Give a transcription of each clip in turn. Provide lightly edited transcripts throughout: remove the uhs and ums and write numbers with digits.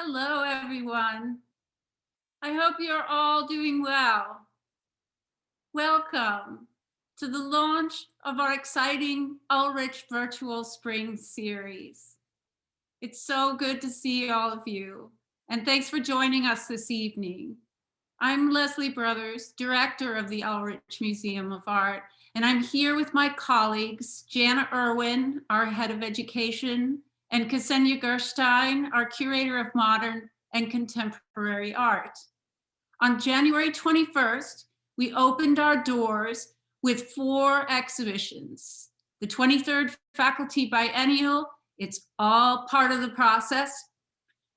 Hello, everyone. I hope you're all doing well. Welcome to the launch of our exciting Ulrich Virtual Spring Series. It's so good to see all of you, and thanks for joining us this evening. I'm Leslie Brothers, director of the Ulrich Museum of Art, and I'm here with my colleagues, Jana Irwin, our head of education, and Ksenia Gerstein, our curator of modern and contemporary art. On January 21st, we opened our doors with 4 exhibitions. The 23rd Faculty Biennial, it's all part of the process.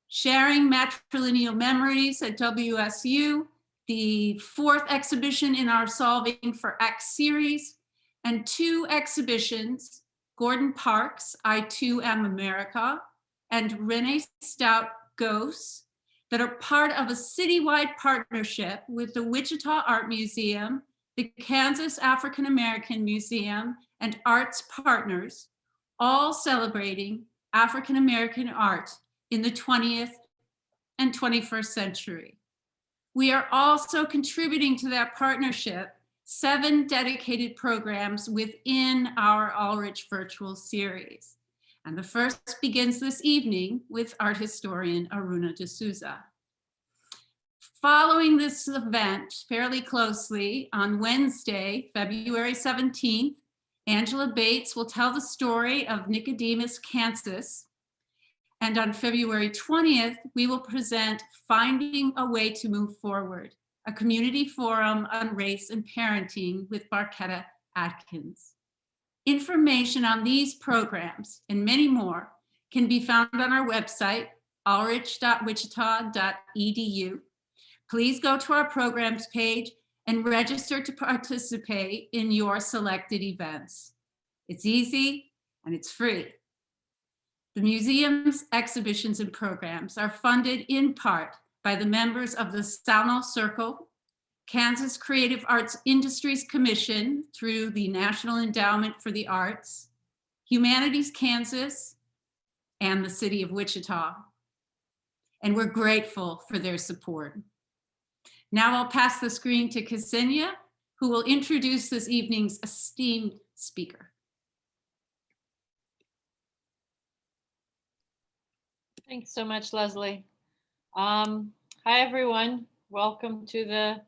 Sharing Matrilineal Memories at WSU, the 4th exhibition in our Solving for X series, and 2 exhibitions, Gordon Parks' I Too Am America, and Renee Stout Ghosts, that are part of a citywide partnership with the Wichita Art Museum, the Kansas African American Museum, and Arts Partners, all celebrating African American art in the 20th and 21st century. We are also contributing to that partnership 7 dedicated programs within our Ulrich Virtual Series. And the first begins this evening with art historian Aruna De Souza. Following this event fairly closely, on Wednesday, February 17th, Angela Bates will tell the story of Nicodemus, Kansas. And on February 20th, we will present Finding a Way to Move Forward, a community forum on race and parenting with Barketta Atkins. Information on these programs and many more can be found on our website, ulrich.wichita.edu. Please go to our programs page and register to participate in your selected events. It's easy and it's free. The museum's exhibitions and programs are funded in part by the members of the Sano Circle, Kansas Creative Arts Industries Commission through the National Endowment for the Arts, Humanities Kansas, and the City of Wichita. And we're grateful for their support. Now I'll pass the screen to Ksenia, who will introduce this evening's esteemed speaker. Thanks so much, Leslie. Hi, everyone. Welcome to the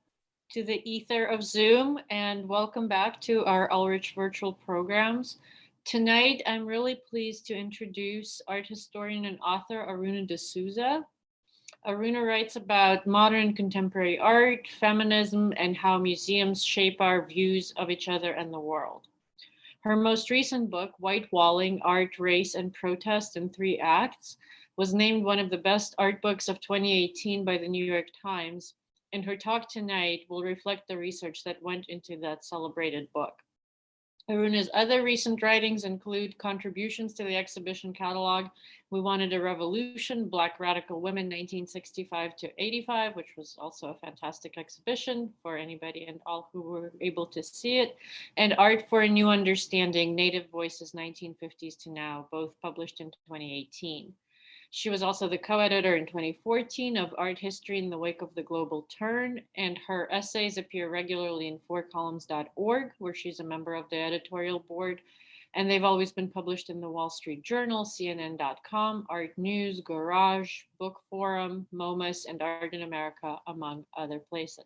ether of Zoom, and welcome back to our Ulrich virtual programs. Tonight, I'm really pleased to introduce art historian and author Aruna De Souza. Aruna writes about modern and contemporary art, feminism, and how museums shape our views of each other and the world. Her most recent book, Whitewalling, Art, Race, and Protest in 3 Acts, was named one of the best art books of 2018 by the New York Times, and her talk tonight will reflect the research that went into that celebrated book. Aruna's other recent writings include contributions to the exhibition catalog, We Wanted a Revolution, Black Radical Women 1965 to 85, which was also a fantastic exhibition for anybody and all who were able to see it, and Art for a New Understanding, Native Voices 1950s to Now, both published in 2018. She was also the co-editor in 2014 of Art History in the Wake of the Global Turn, and her essays appear regularly in 4columns.org, where she's a member of the editorial board, and they've always been published in the Wall Street Journal, CNN.com, Art News, Garage, Book Forum, MoMA's, and Art in America, among other places.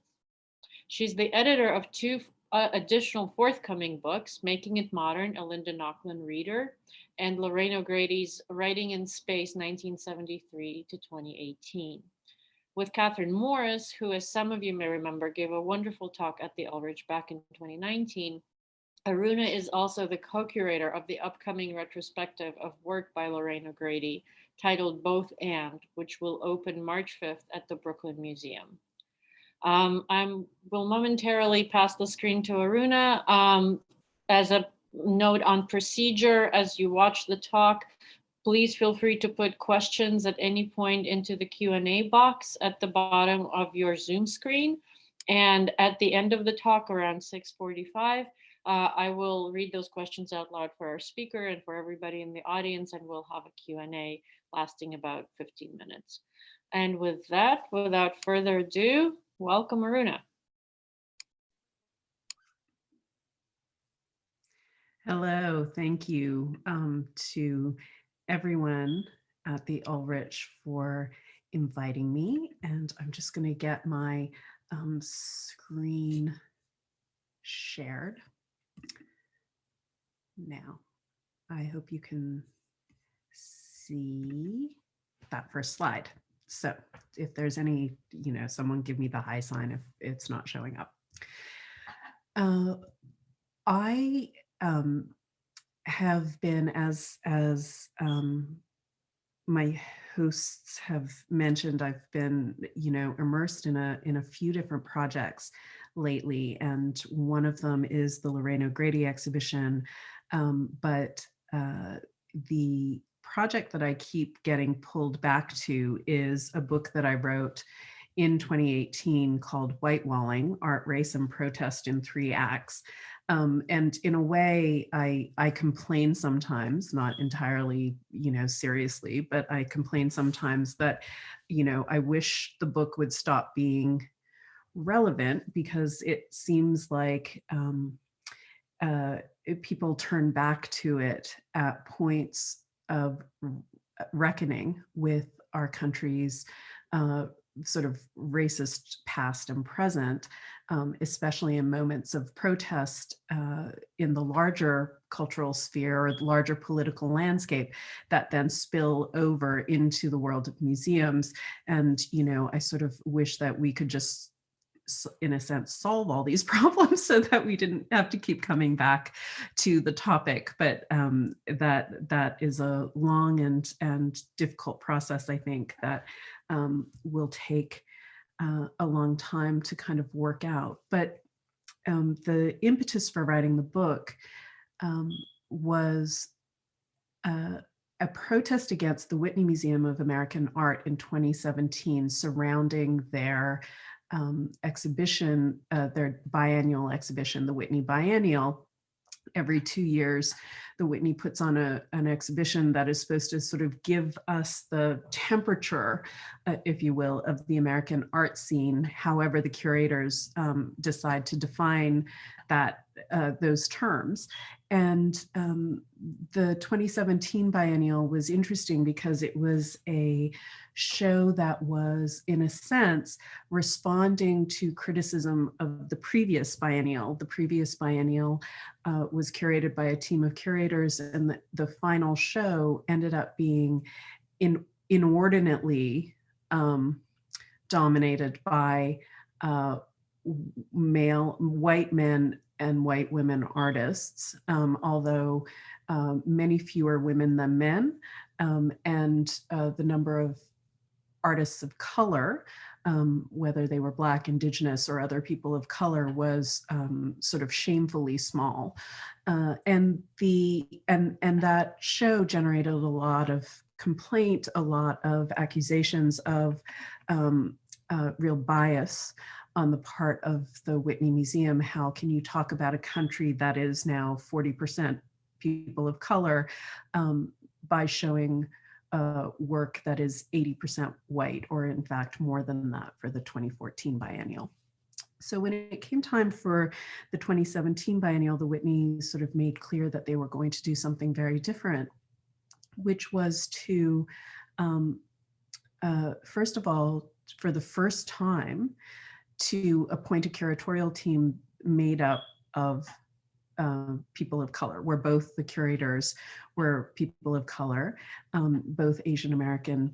She's the editor of 2 additional forthcoming books, Making It Modern, a Linda Nochlin reader, and Lorraine O'Grady's Writing in Space 1973 to 2018. With Catherine Morris, who, as some of you may remember, gave a wonderful talk at the Ulrich back in 2019, Aruna is also the co-curator of the upcoming retrospective of work by Lorraine O'Grady titled Both And, which will open March 5th at the Brooklyn Museum. I will momentarily pass the screen to Aruna. As a note on procedure, as you watch the talk, please feel free to put questions at any point into the Q&A box at the bottom of your Zoom screen. And at the end of the talk, around 6:45, I will read those questions out loud for our speaker and for everybody in the audience, and we'll have a Q&A lasting about 15 minutes. And with that, without further ado, welcome Aruna. Hello, thank you to everyone at the Ulrich for inviting me. And I'm just going to get my screen shared now. I hope you can see that first slide. So if there's any, someone give me the high sign if it's not showing up. I have been, as my hosts have mentioned, I've been, immersed in a few different projects lately, and one of them is the Lorraine O'Grady exhibition. But the project that I keep getting pulled back to is a book that I wrote in 2018 called Whitewalling: Art, Race, and Protest in 3 Acts. And in a way, I complain sometimes, not entirely, seriously, but I complain sometimes that, I wish the book would stop being relevant, because it seems like people turn back to it at points of reckoning with our country's sort of racist past and present, especially in moments of protest in the larger cultural sphere or the larger political landscape, that then spill over into the world of museums. And, I sort of wish that we could just, in a sense, solve all these problems so that we didn't have to keep coming back to the topic. But that is a long and difficult process, I think, that will take a long time to kind of work out. But the impetus for writing the book was a protest against the Whitney Museum of American Art in 2017 surrounding their exhibition, their biennial exhibition, the Whitney Biennial. Every 2 years, the Whitney puts on an exhibition that is supposed to sort of give us the temperature, if you will, of the American art scene, however the curators decide to define that those terms. And the 2017 biennial was interesting because it was a show that was, in a sense, responding to criticism of the previous biennial. The previous biennial was curated by a team of curators, and the final show ended up being inordinately dominated by white men and white women artists, although many fewer women than men, and the number of artists of color, whether they were Black, Indigenous, or other people of color, was sort of shamefully small. And that show generated a lot of complaint, a lot of accusations of real bias on the part of the Whitney Museum. How can you talk about a country that is now 40% people of color by showing work that is 80% white, or in fact more than that, for the 2014 biennial? So when it came time for the 2017 biennial, the Whitney sort of made clear that they were going to do something very different, which was to, first of all, for the first time, to appoint a curatorial team made up of people of color, where both the curators were people of color, both Asian American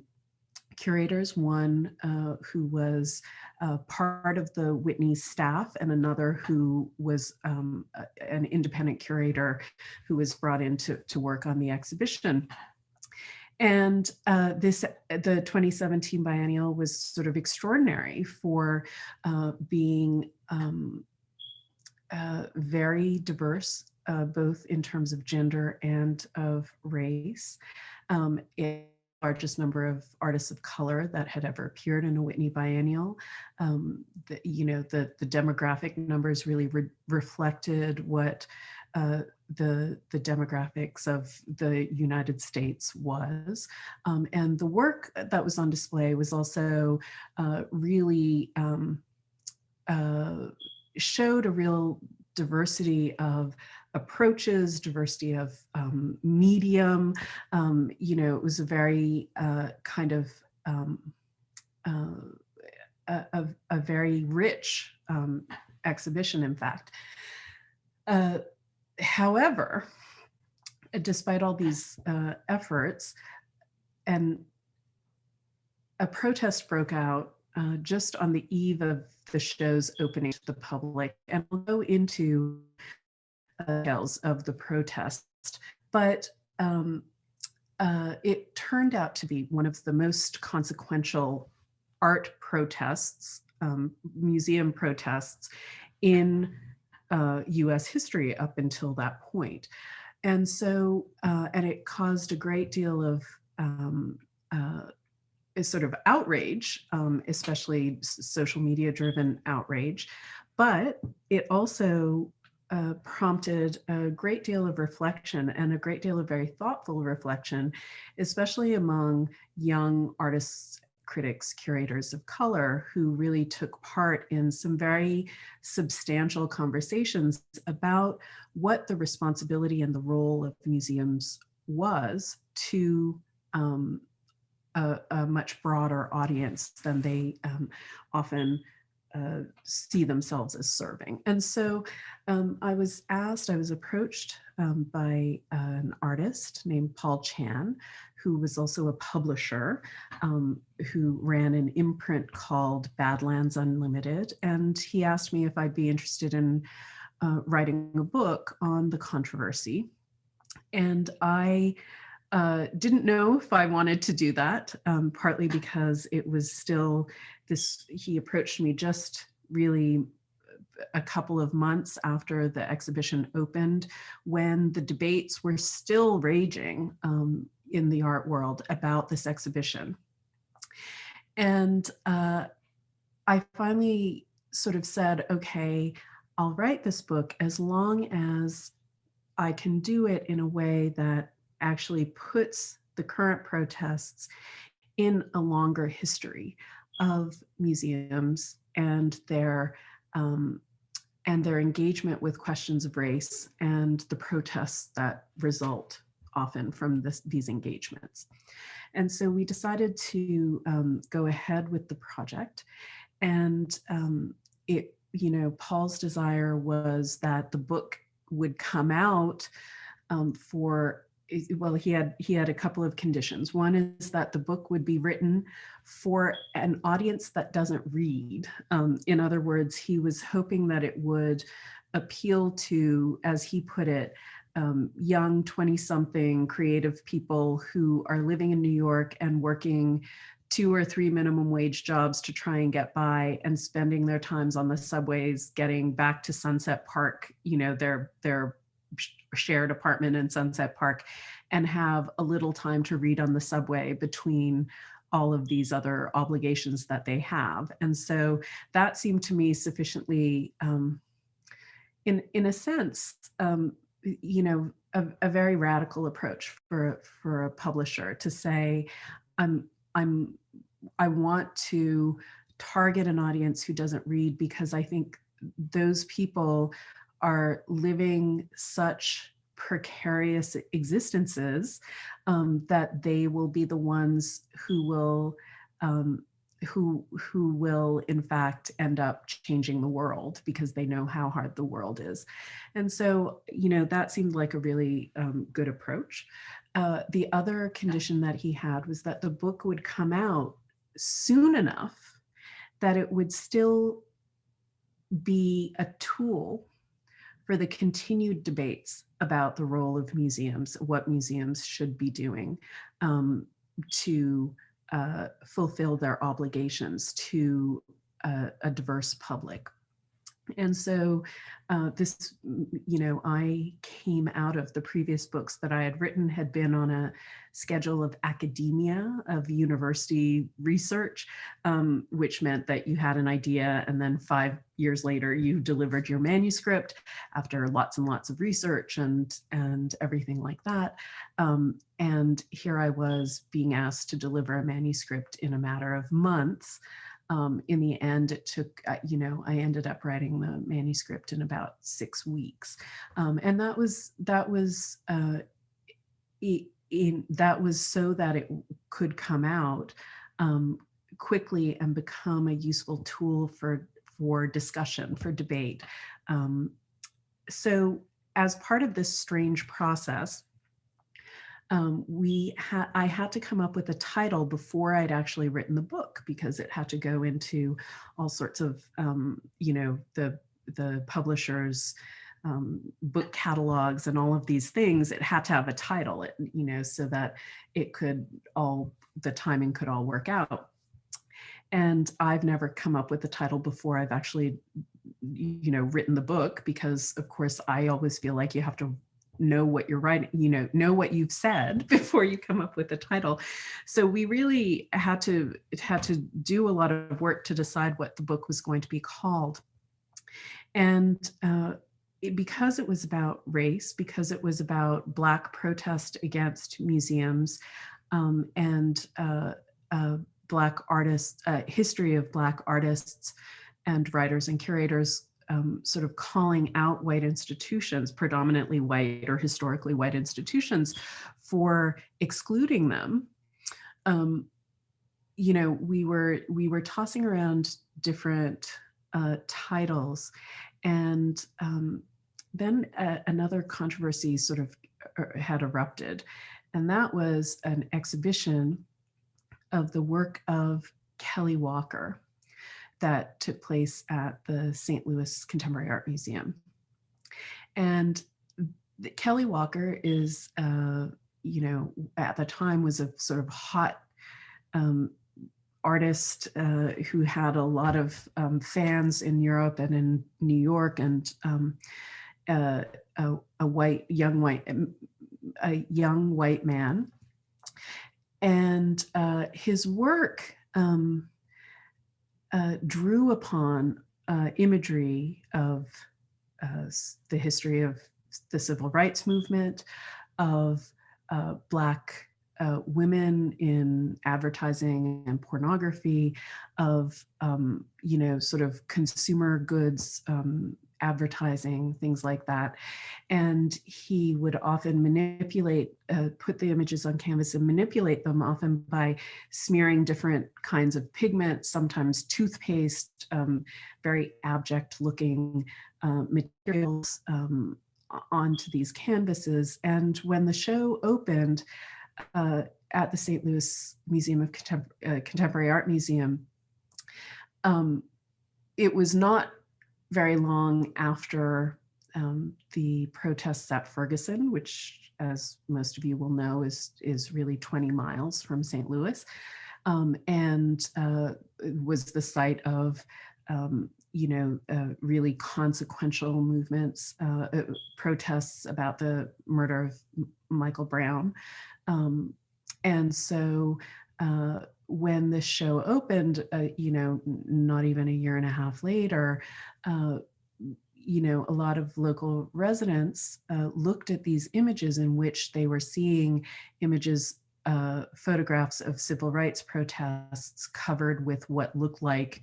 curators, one who was part of the Whitney staff, and another who was an independent curator who was brought in to work on the exhibition. And the 2017 biennial was sort of extraordinary for being very diverse, both in terms of gender and of race. It largest number of artists of color that had ever appeared in a Whitney biennial. The demographic numbers really reflected what the demographics of the United States was. And the work that was on display was also really showed a real diversity of approaches, diversity of medium. It was a very kind of a very rich exhibition, in fact. However, despite all these efforts, and a protest broke out just on the eve of the show's opening to the public, and we'll go into details of the protest. But it turned out to be one of the most consequential art protests, museum protests in US history up until that point. And so, and it caused a great deal of sort of outrage, especially social media driven outrage, but it also prompted a great deal of reflection and a great deal of very thoughtful reflection, especially among young artists, critics, curators of color who really took part in some very substantial conversations about what the responsibility and the role of museums was to a much broader audience than they often see themselves as serving. And so I was approached by an artist named Paul Chan, who was also a publisher, who ran an imprint called Badlands Unlimited. And he asked me if I'd be interested in writing a book on the controversy. And I didn't know if I wanted to do that, partly because it was still he approached me just really a couple of months after the exhibition opened, when the debates were still raging in the art world about this exhibition. And I finally sort of said, okay, I'll write this book as long as I can do it in a way that actually puts the current protests in a longer history of museums and their engagement with questions of race and the protests that result often from these engagements. And so we decided to go ahead with the project. And Paul's desire was that the book would come out he had a couple of conditions. One is that the book would be written for an audience that doesn't read. In other words, he was hoping that it would appeal to, as he put it, young 20-something creative people who are living in New York and working 2 or 3 minimum wage jobs to try and get by, and spending their times on the subways, getting back to Sunset Park, their shared apartment in Sunset Park, and have a little time to read on the subway between all of these other obligations that they have. And so that seemed to me sufficiently, in a sense, a very radical approach for a publisher to say, I want to target an audience who doesn't read, because I think those people are living such precarious existences that they will be the ones who will in fact end up changing the world, because they know how hard the world is. And so, that seemed like a really good approach. The other condition that he had was that the book would come out soon enough that it would still be a tool for the continued debates about the role of museums, what museums should be doing to fulfill their obligations to a diverse public. And so this, I came out of the previous books that I had written, had been on a schedule of academia, of university research, which meant that you had an idea and then 5 years later you delivered your manuscript after lots and lots of research and everything like that. And here I was being asked to deliver a manuscript in a matter of months. In the end, it took, I ended up writing the manuscript in about 6 weeks. And that was so that it could come out quickly and become a useful tool for discussion, for debate. So as part of this strange process, I had to come up with a title before I'd actually written the book, because it had to go into all sorts of, the publishers' book catalogs and all of these things. It had to have a title, so that the timing could all work out. And I've never come up with a title before I've actually, written the book, because of course I always feel like you have to know what you're writing, know what you've said before you come up with a title. So we really had to do a lot of work to decide what the book was going to be called. And because it was about race, because it was about Black protest against museums, and Black artists, history of Black artists and writers and curators, sort of calling out white institutions, predominantly white or historically white institutions, for excluding them. We were tossing around different titles, and then another controversy sort of had erupted, and that was an exhibition of the work of Kelly Walker that took place at the St. Louis Contemporary Art Museum. And Kelly Walker is, at the time was a sort of hot artist who had a lot of fans in Europe and in New York, and a young white man. And his work drew upon imagery of the history of the civil rights movement, of Black women in advertising and pornography, of sort of consumer goods advertising, things like that. And he would often put the images on canvas and manipulate them, often by smearing different kinds of pigment, sometimes toothpaste, very abject looking materials onto these canvases. And when the show opened at the St. Louis Museum of Contemporary Art Museum, it was not very long after the protests at Ferguson, which, as most of you will know, is really 20 miles from St. Louis, and was the site of really consequential movements, protests about the murder of Michael Brown. And so when the show opened, not even a year and a half later, a lot of local residents looked at these images in which they were seeing photographs of civil rights protests covered with what looked like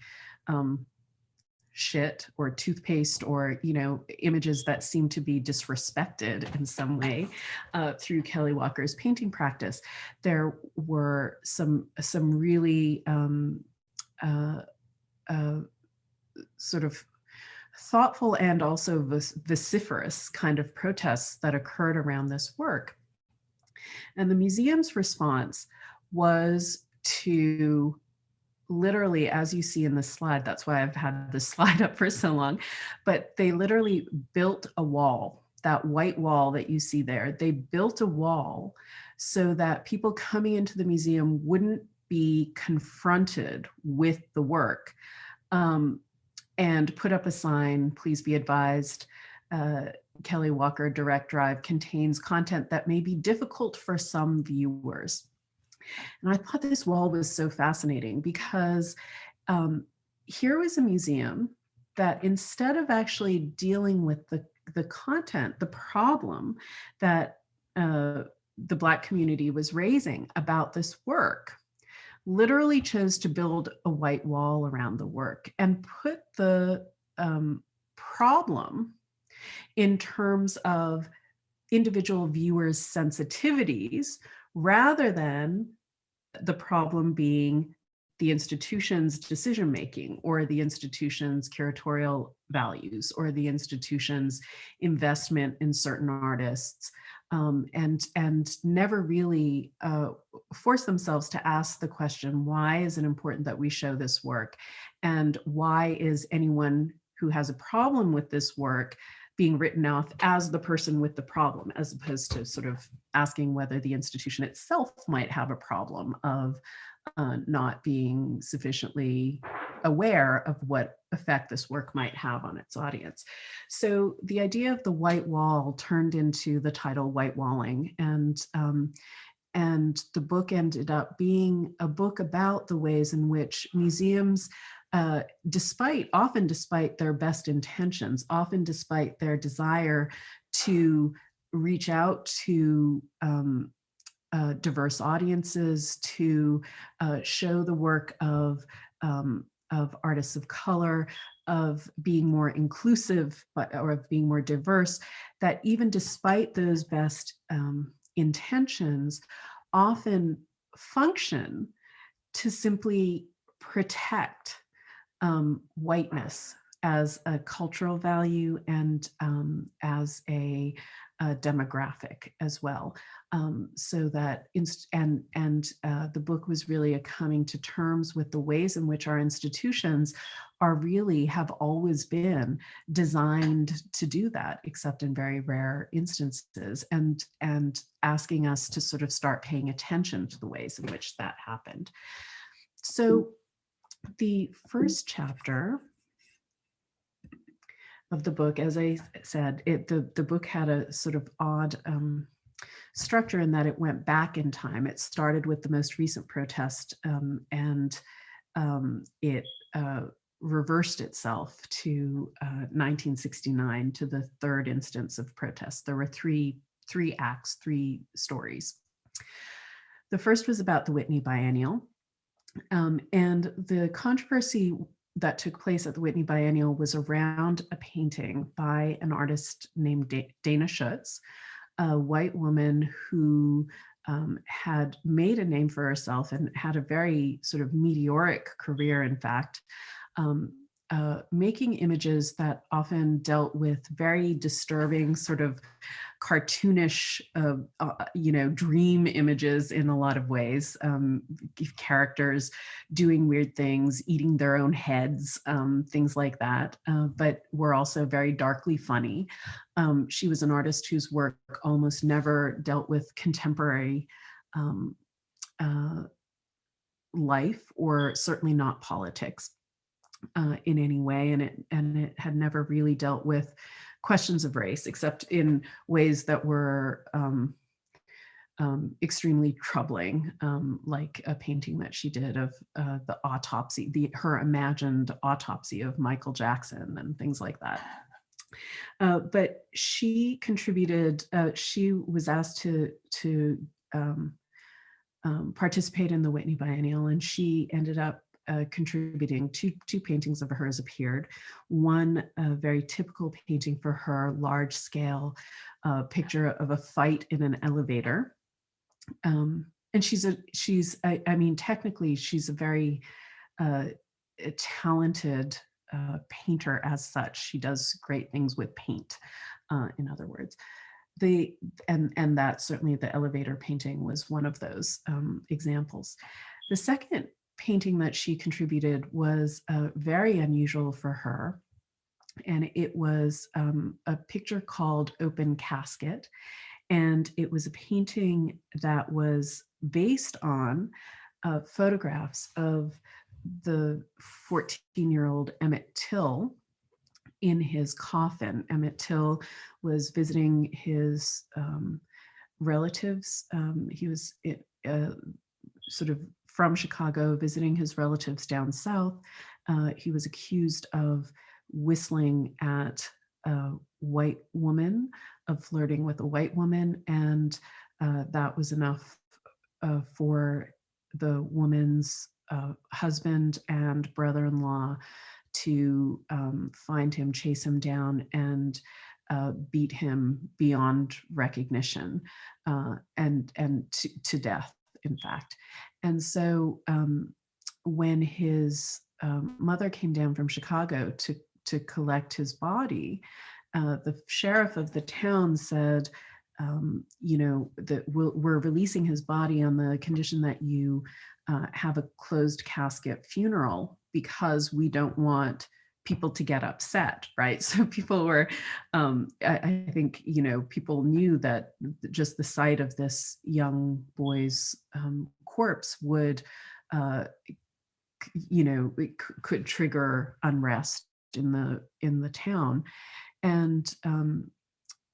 shit or toothpaste, or images that seemed to be disrespected in some way through Kelly Walker's painting practice. There were some really sort of thoughtful and also vociferous kind of protests that occurred around this work. And the museum's response was to literally, as you see in the slide, that's why I've had this slide up for so long, but they literally built a wall, that white wall that you see there. They built a wall so that people coming into the museum wouldn't be confronted with the work. and put up a sign, please be advised, Kelly Walker Direct Drive contains content that may be difficult for some viewers. And I thought this wall was so fascinating because here was a museum that, instead of actually dealing with the content, the problem that the Black community was raising about this work, literally chose to build a white wall around the work and put the problem in terms of individual viewers' sensitivities, rather than the problem being the institution's decision-making, or the institution's curatorial values, or the institution's investment in certain artists, and never really force themselves to ask the question, why is it important that we show this work? And why is anyone who has a problem with this work being written off as the person with the problem, as opposed to sort of asking whether the institution itself might have a problem of not being sufficiently aware of what effect this work might have on its audience. So the idea of the white wall turned into the title Whitewalling, and the book ended up being a book about the ways in which museums, often despite their best intentions, often despite their desire to reach out to diverse audiences, to show the work of artists of color, of being more inclusive, or of being more diverse, that even despite those best intentions, often function to simply protect whiteness as a cultural value, and as a demographic as well. So that the book was really a coming to terms with the ways in which our institutions have always been designed to do that, except in very rare instances, and asking us to sort of start paying attention to the ways in which that happened. So the first chapter of the book, as I said, the book had a sort of odd structure in that it went back in time. It started with the most recent protest, and it reversed itself to 1969, to the third instance of protest. There were three acts, three stories. The first was about the Whitney Biennial, and the controversy that took place at the Whitney Biennial was around a painting by an artist named Dana Schutz, a white woman who had made a name for herself and had a very sort of meteoric career, in fact, making images that often dealt with very disturbing, sort of cartoonish, dream images in a lot of ways. Characters doing weird things, eating their own heads, things like that, but were also very darkly funny. She was an artist whose work almost never dealt with contemporary life, or certainly not politics in any way, and it had never really dealt with questions of race, except in ways that were extremely troubling, like a painting that she did of the autopsy, her imagined autopsy of Michael Jackson and things like that. But she contributed, she was asked to participate in the Whitney Biennial, and she ended up contributing. Two paintings of hers appeared. One, a very typical painting for her, large scale picture of a fight in an elevator. And technically she's a very talented painter as such. She does great things with paint, in other words. And that certainly the elevator painting was one of those examples. The second painting that she contributed was very unusual for her, and it was a picture called Open Casket, and it was a painting that was based on photographs of the 14-year-old Emmett Till in his coffin. Emmett Till was visiting his relatives. He was sort of from Chicago, visiting his relatives down south. He was accused of whistling at a white woman, of flirting with a white woman, and that was enough for the woman's husband and brother-in-law to find him, chase him down, and beat him beyond recognition, and to death, in fact. And so when his mother came down from Chicago to collect his body, the sheriff of the town said, that we're releasing his body on the condition that you have a closed casket funeral, because we don't want people to get upset, right? So people were, I think, people knew that just the sight of this young boy's corpse would, it could trigger unrest in the town. And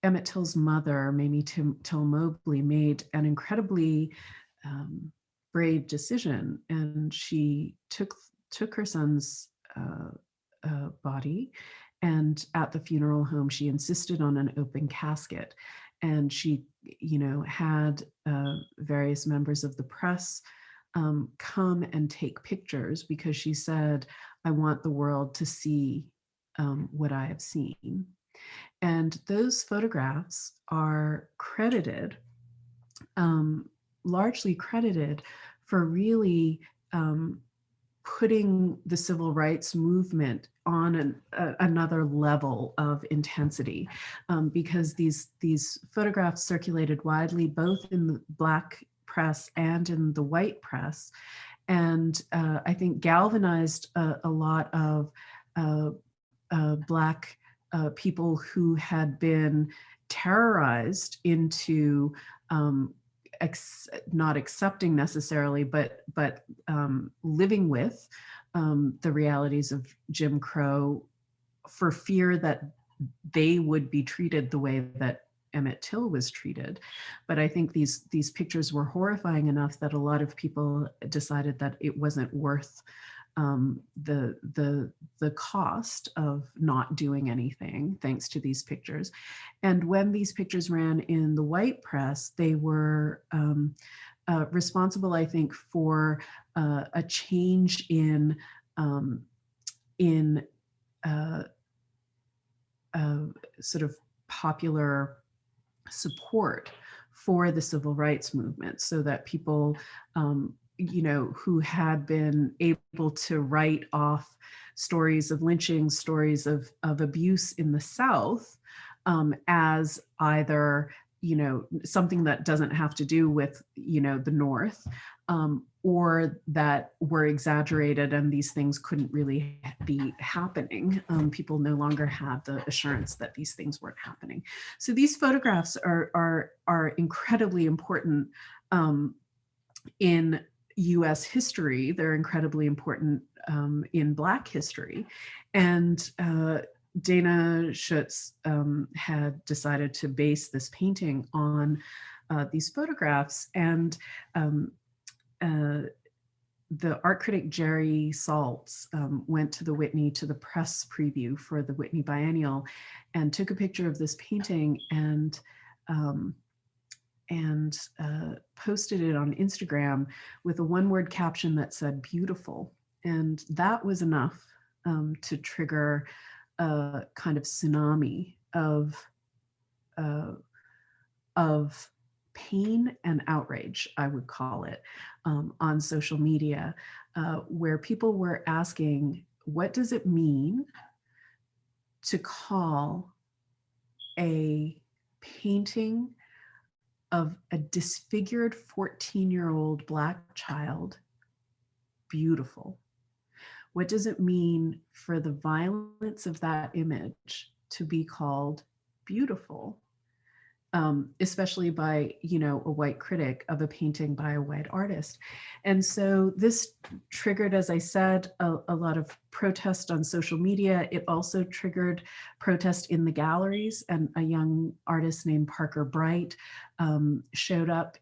Emmett Till's mother, Mamie Till Mobley, made an incredibly brave decision, and she took her son's body, and at the funeral home, she insisted on an open casket, and she, had various members of the press come and take pictures, because she said, "I want the world to see what I have seen." And those photographs are credited, largely credited, for really putting the civil rights movement on another level of intensity, because these photographs circulated widely, both in the Black press and in the white press, and I think galvanized a lot of Black people who had been terrorized into not accepting necessarily, but living with the realities of Jim Crow, for fear that they would be treated the way that Emmett Till was treated. But I think these pictures were horrifying enough that a lot of people decided that it wasn't worth the cost of not doing anything, thanks to these pictures. And when these pictures ran in the white press, they were responsible, I think, for a change in sort of popular support for the civil rights movement, so that people who had been able to write off stories of lynching, stories of abuse in the South, as either, something that doesn't have to do with, the North, or that were exaggerated and these things couldn't really be happening. People no longer had the assurance that these things weren't happening. So these photographs are incredibly important in US history. They're incredibly important in Black history. And Dana Schutz had decided to base this painting on these photographs. And the art critic Jerry Saltz went to the press preview for the Whitney Biennial, and took a picture of this painting and posted it on Instagram with a one-word caption that said "beautiful." And that was enough to trigger a kind of tsunami of pain and outrage, I would call it, on social media, where people were asking, what does it mean to call a painting of a disfigured 14-year-old Black child beautiful? What does it mean for the violence of that image to be called beautiful? especially by, you know, a white critic of a painting by a white artist. And so this triggered, as I said, a lot of protest on social media. It also triggered protest in the galleries, and a young artist named Parker Bright showed up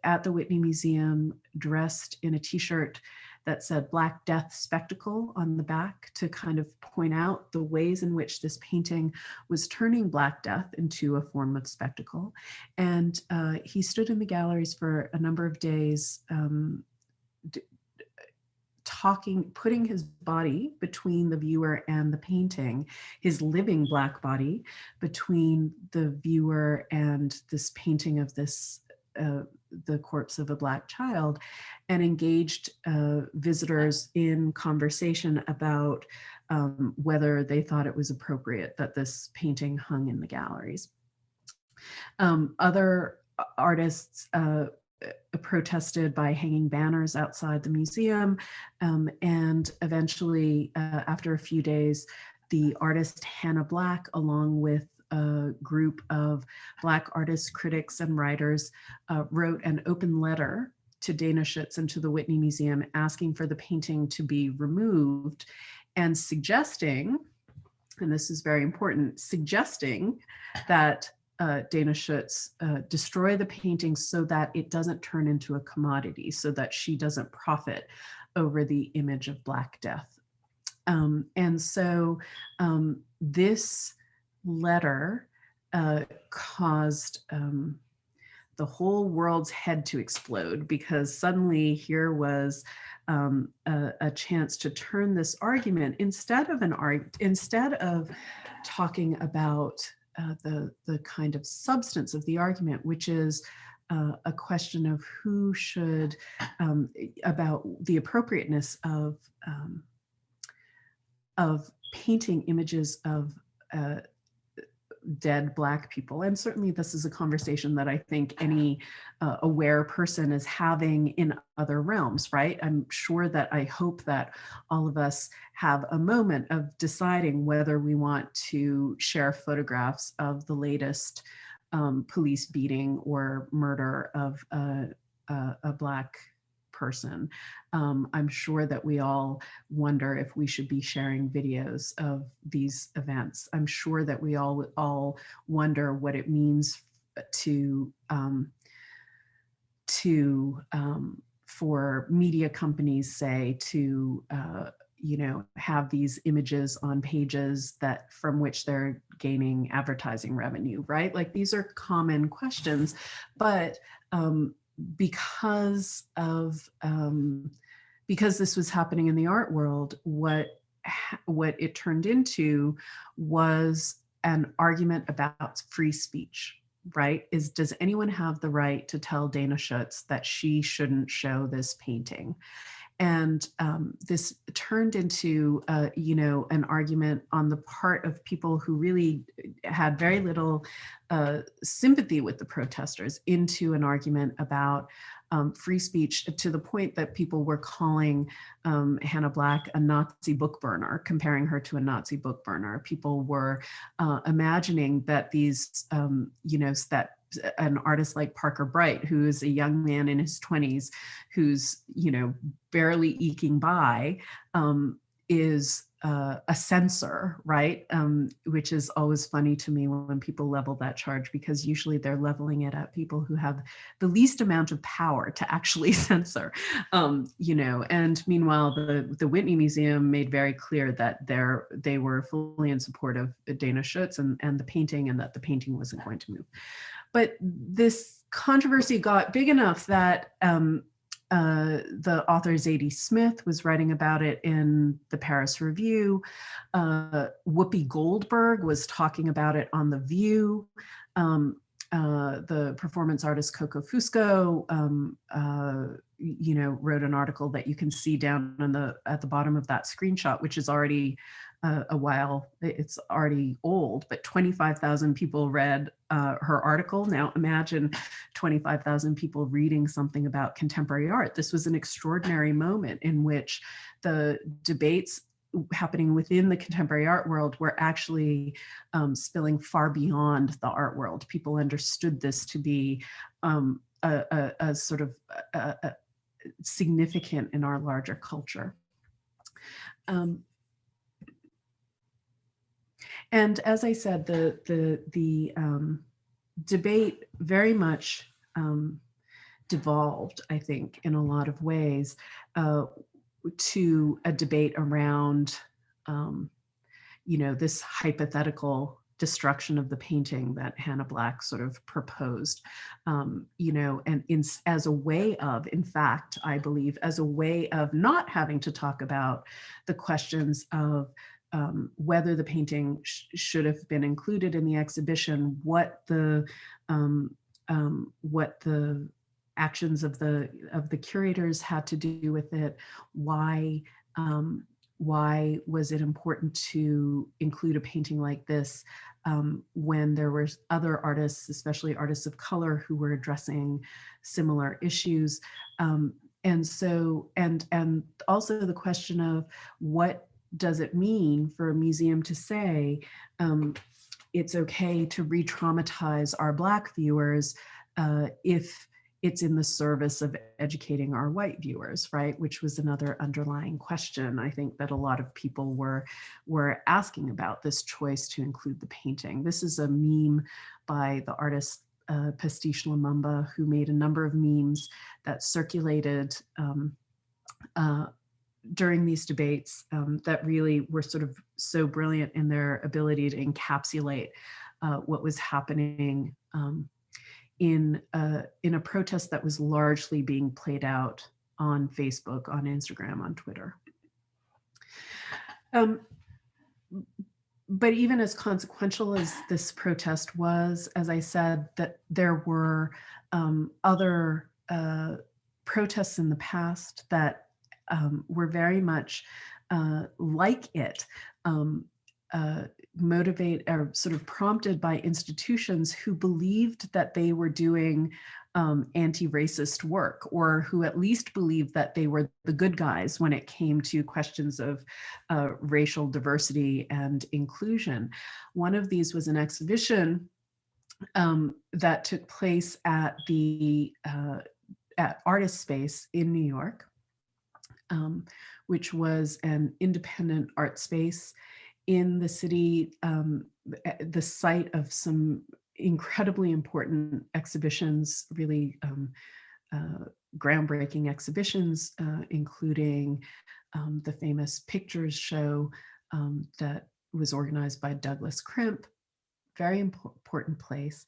at the Whitney Museum dressed in a t-shirt that said Black Death Spectacle on the back, to kind of point out the ways in which this painting was turning Black Death into a form of spectacle. And he stood in the galleries for a number of days, putting his body between the viewer and the painting, his living Black body between the viewer and this painting of this the corpse of a Black child, and engaged visitors in conversation about whether they thought it was appropriate that this painting hung in the galleries. Other artists protested by hanging banners outside the museum, and eventually, after a few days, the artist Hannah Black, along with a group of Black artists, critics, and writers, wrote an open letter to Dana Schutz and to the Whitney Museum asking for the painting to be removed, and suggesting, and this is very important, suggesting that Dana Schutz destroy the painting so that it doesn't turn into a commodity, so that she doesn't profit over the image of Black Death. And so this letter caused the whole world's head to explode, because suddenly here was a chance to turn this argument, instead of talking about the kind of substance of the argument, which is a question of who should, about the appropriateness of painting images of dead Black people. And certainly this is a conversation that I think any aware person is having in other realms, right? I'm sure that I hope that all of us have a moment of deciding whether we want to share photographs of the latest police beating or murder of a Black person. I'm sure that we all wonder if we should be sharing videos of these events. I'm sure that we all wonder what it means for media companies, say, to you know, have these images on pages that from which they're gaining advertising revenue, right? Like, these are common questions, but because this was happening in the art world, what it turned into was an argument about free speech, right? Does anyone have the right to tell Dana Schutz that she shouldn't show this painting? And this turned into, you know, an argument on the part of people who really had very little sympathy with the protesters, into an argument about free speech, to the point that people were calling Hannah Black a Nazi book burner, comparing her to a Nazi book burner. People were imagining that these, you know, that an artist like Parker Bright, who is a young man in his 20s, who's, you know, barely eking by, is a censor, right? Which is always funny to me when people level that charge, because usually they're leveling it at people who have the least amount of power to actually censor, you know. And meanwhile, the Whitney Museum made very clear that they were fully in support of Dana Schutz and the painting, and that the painting wasn't going to move. But this controversy got big enough that the author Zadie Smith was writing about it in the Paris Review. Whoopi Goldberg was talking about it on The View. The performance artist Coco Fusco, you know, wrote an article that you can see down at the bottom of that screenshot, which is already it's already old, but 25,000 people read her article. Now imagine 25,000 people reading something about contemporary art. This was an extraordinary moment in which the debates happening within the contemporary art world were actually spilling far beyond the art world. People understood this to be a sort of significant in our larger culture. And as I said, the debate very much devolved, I think, in a lot of ways, to a debate around, this hypothetical destruction of the painting that Hannah Black sort of proposed, and as a way of, in fact, I believe, as a way of not having to talk about the questions of whether the painting should have been included in the exhibition, what the actions of the curators had to do with it, why was it important to include a painting like this when there were other artists, especially artists of color, who were addressing similar issues, and also the question of what does it mean for a museum to say it's okay to re-traumatize our Black viewers if it's in the service of educating our white viewers, right? Which was another underlying question, I think, that a lot of people were asking about this choice to include the painting. This is a meme by the artist Pastiche Lumumba, who made a number of memes that circulated during these debates that really were sort of so brilliant in their ability to encapsulate what was happening in a protest that was largely being played out on Facebook, on Instagram, on Twitter. But even as consequential as this protest was, as I said, that there were other protests in the past that were very much like it, motivate or sort of prompted by institutions who believed that they were doing anti-racist work, or who at least believed that they were the good guys when it came to questions of racial diversity and inclusion. One of these was an exhibition that took place at the Artist Space in New York, which was an independent art space in the city, the site of some incredibly important exhibitions, really groundbreaking exhibitions, including the famous pictures show that was organized by Douglas Crimp, very important place.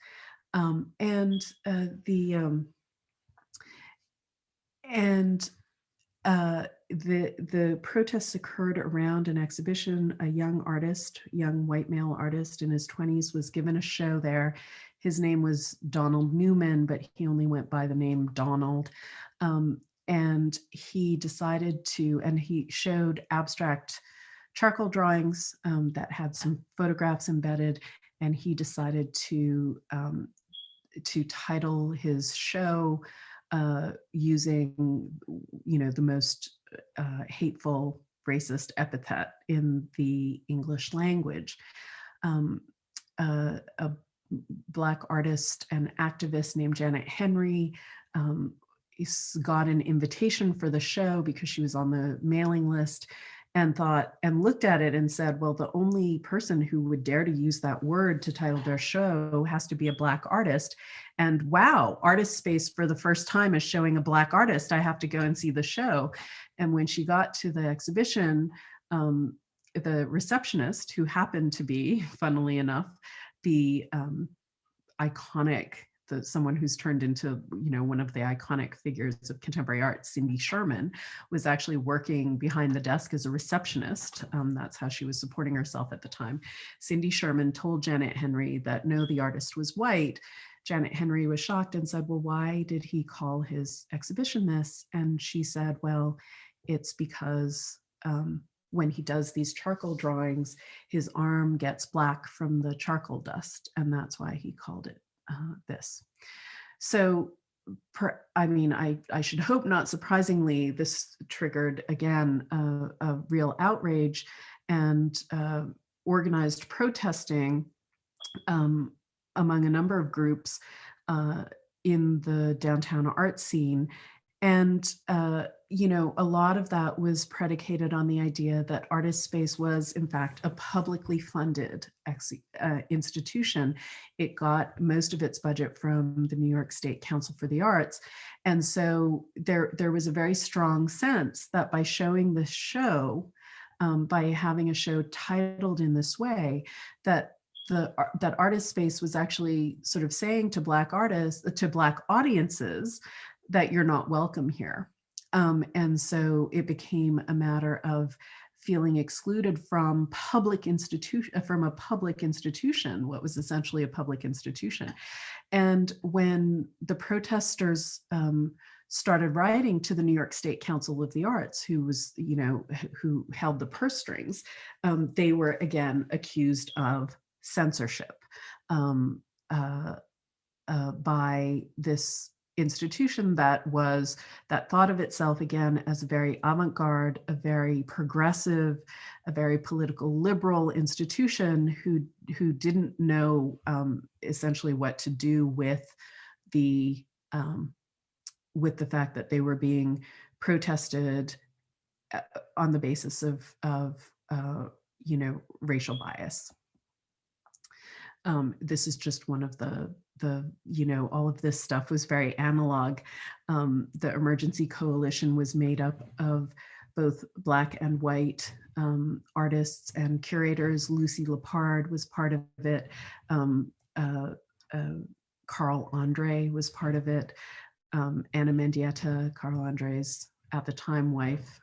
The protests occurred around an exhibition. A young artist, young white male artist in his 20s, was given a show there. His name was Donald Newman, but he only went by the name Donald. And he decided to, and he showed abstract charcoal drawings that had some photographs embedded, and he decided to title his show using, the most hateful racist epithet in the English language. A Black artist and activist named Janet Henry got an invitation for the show because she was on the mailing list, and looked at it and said, well, the only person who would dare to use that word to title their show has to be a Black artist. And wow, Artist Space for the first time is showing a Black artist. I have to go and see the show. And when she got to the exhibition, the receptionist, who happened to be, funnily enough, the iconic, someone who's turned into, one of the iconic figures of contemporary art, Cindy Sherman, was actually working behind the desk as a receptionist. That's how she was supporting herself at the time. Cindy Sherman told Janet Henry that no, the artist was white. Janet Henry was shocked and said, well, why did he call his exhibition this? And she said, well, it's because when he does these charcoal drawings, his arm gets black from the charcoal dust, and that's why he called it this. So I mean, I should hope not surprisingly, this triggered again a real outrage and organized protesting um, among a number of groups uh, in the downtown art scene. And, you know, a lot of that was predicated on the idea that Artist Space was, in fact, a publicly funded institution. It got most of its budget from the New York State Council for the Arts. And so there was a very strong sense that by showing this show, by having a show titled in this way, that that Artist Space was actually sort of saying to Black artists, to Black audiences, that you're not welcome here. And so it became a matter of feeling excluded from a public institution, what was essentially a public institution. And when the protesters started writing to the New York State Council of the Arts, who was, you know, who held the purse strings, they were again accused of censorship by this institution that thought of itself again as a very avant-garde, a very progressive, a very political liberal institution who didn't know essentially what to do with the fact that they were being protested on the basis of you know, racial bias. This is just one of the, you know, all of this stuff was very analog. The Emergency Coalition was made up of both Black and white artists and curators. Lucy Lepard was part of it. Carl Andre was part of it. Anna Mendieta, Carl Andre's at the time wife,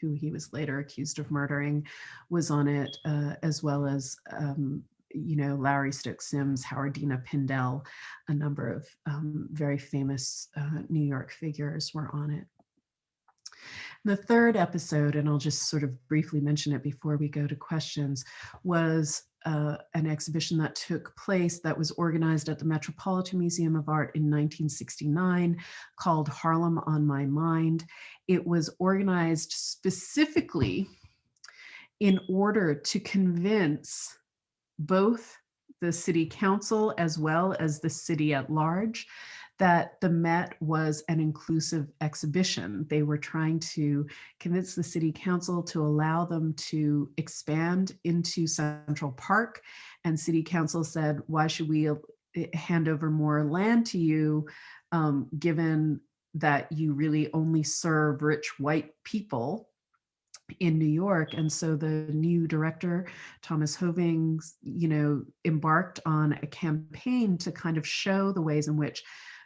who he was later accused of murdering, was on it, as well as you know, Lowry Stokes Sims, Howardina Pindell, a number of very famous New York figures were on it. The third episode, and I'll just sort of briefly mention it before we go to questions, was an exhibition that took place that was organized at the Metropolitan Museum of Art in 1969 called Harlem on My Mind. It was organized specifically in order to convince both the city council as well as the city at large that the Met was an inclusive exhibition. They were trying to convince the city council to allow them to expand into Central Park. And city council said, why should we hand over more land to you, given that you really only serve rich white people in New York? And so the new director, Thomas Hoving, you know, embarked on a campaign to kind of show the ways in which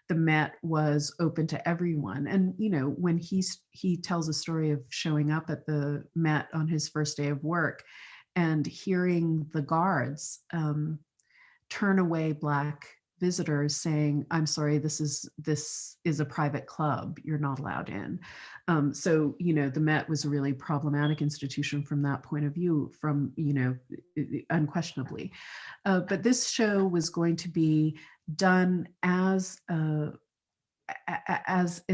the Met was open to everyone. And, you know, when he tells a story of showing up at the Met on his first day of work and hearing the guards turn away Black visitors saying, I'm sorry, this is a private club, you're not allowed in. So, you know, the Met was a really problematic institution from that point of view, from, you know, unquestionably. But this show was going to be done as in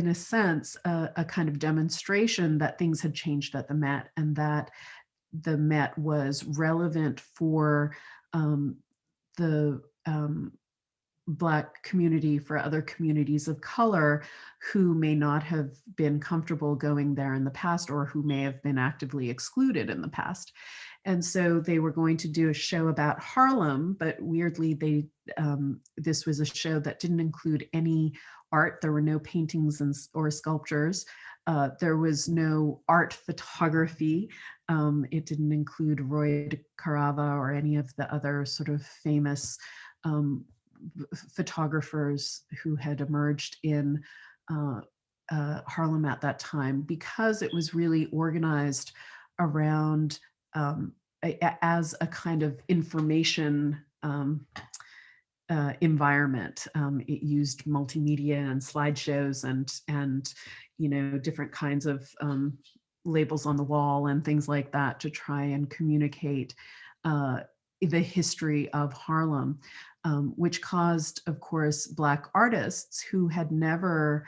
a sense, a kind of demonstration that things had changed at the Met, and that the Met was relevant for the Black community, for other communities of color who may not have been comfortable going there in the past, or who may have been actively excluded in the past. And so they were going to do a show about Harlem, but weirdly, this was a show that didn't include any art. There were no paintings or sculptures. There was no art photography. It didn't include Roy de Carava or any of the other sort of famous photographers who had emerged in Harlem at that time, because it was really organized around as a kind of information environment. It used multimedia and slideshows and you know, different kinds of labels on the wall and things like that to try and communicate the history of Harlem, which caused, of course, Black artists who had never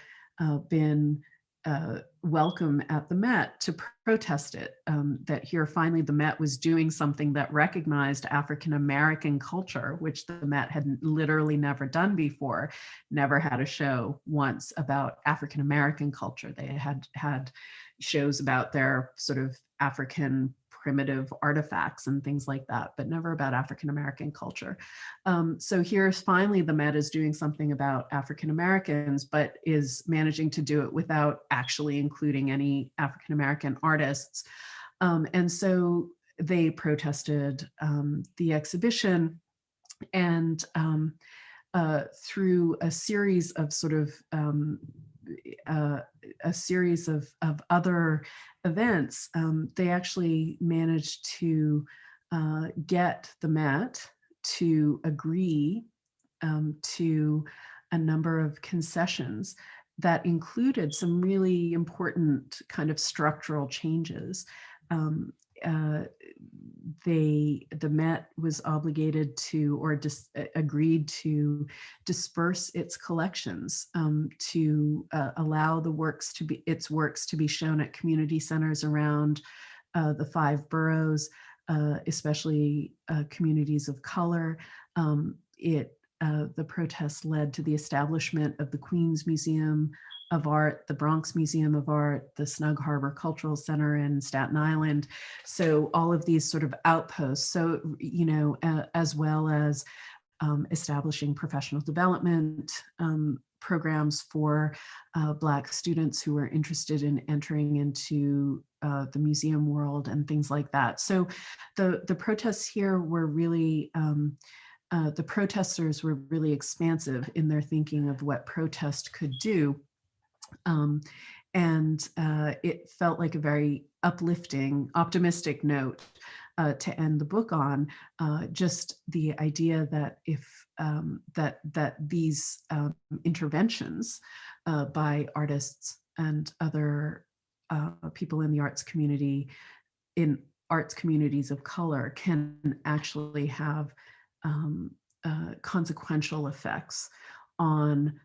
been welcome at the Met to protest it. That here finally the Met was doing something that recognized African American culture, which the Met had literally never done before, never had a show once about African American culture. They had shows about their sort of African primitive artifacts and things like that, but never about African American culture. So here's finally the Met is doing something about African Americans, but is managing to do it without actually including any African American artists. And so they protested the exhibition, and through a series of sort of a series of other events, they actually managed to get the Met to agree to a number of concessions that included some really important kind of structural changes. The Met was obligated to, or agreed to, disperse its collections to allow its works to be shown at community centers around the 5 boroughs, especially communities of color. The protests led to the establishment of the Queens Museum of Art, the Bronx Museum of Art, the Snug Harbor Cultural Center in Staten Island. So all of these sort of outposts. So, as well as establishing professional development programs for Black students who were interested in entering into the museum world and things like that. So the protests here were really, the protesters were really expansive in their thinking of what protest could do. And it felt like a very uplifting, optimistic note to end the book on. Just the idea that if that these interventions by artists and other people in the arts community, in arts communities of color, can actually have consequential effects on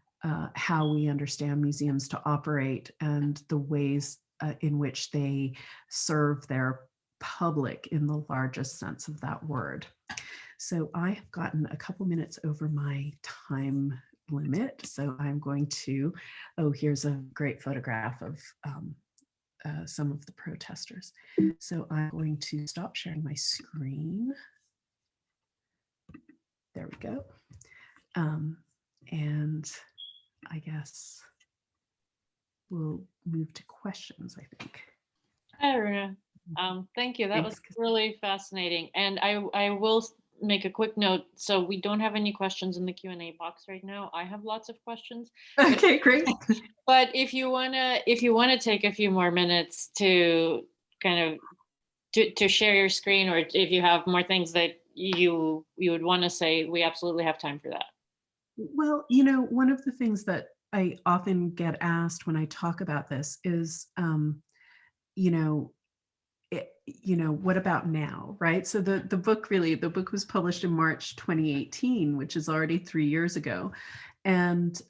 how we understand museums to operate and the ways in which they serve their public in the largest sense of that word. So I have gotten a couple minutes over my time limit. So I'm going to, here's a great photograph of some of the protesters. So I'm going to stop sharing my screen. There we go. And I guess we'll move to questions, I think. Hi, Aruna. Thank you. That was really fascinating. And I will make a quick note. So we don't have any questions in the Q&A box right now. I have lots of questions. Okay, great. But if you wanna take a few more minutes to kind of to share your screen, or if you have more things that you would want to say, we absolutely have time for that. Well, one of the things that I often get asked when I talk about this is, what about now, right? So the book was published in March 2018, which is already 3 years ago, and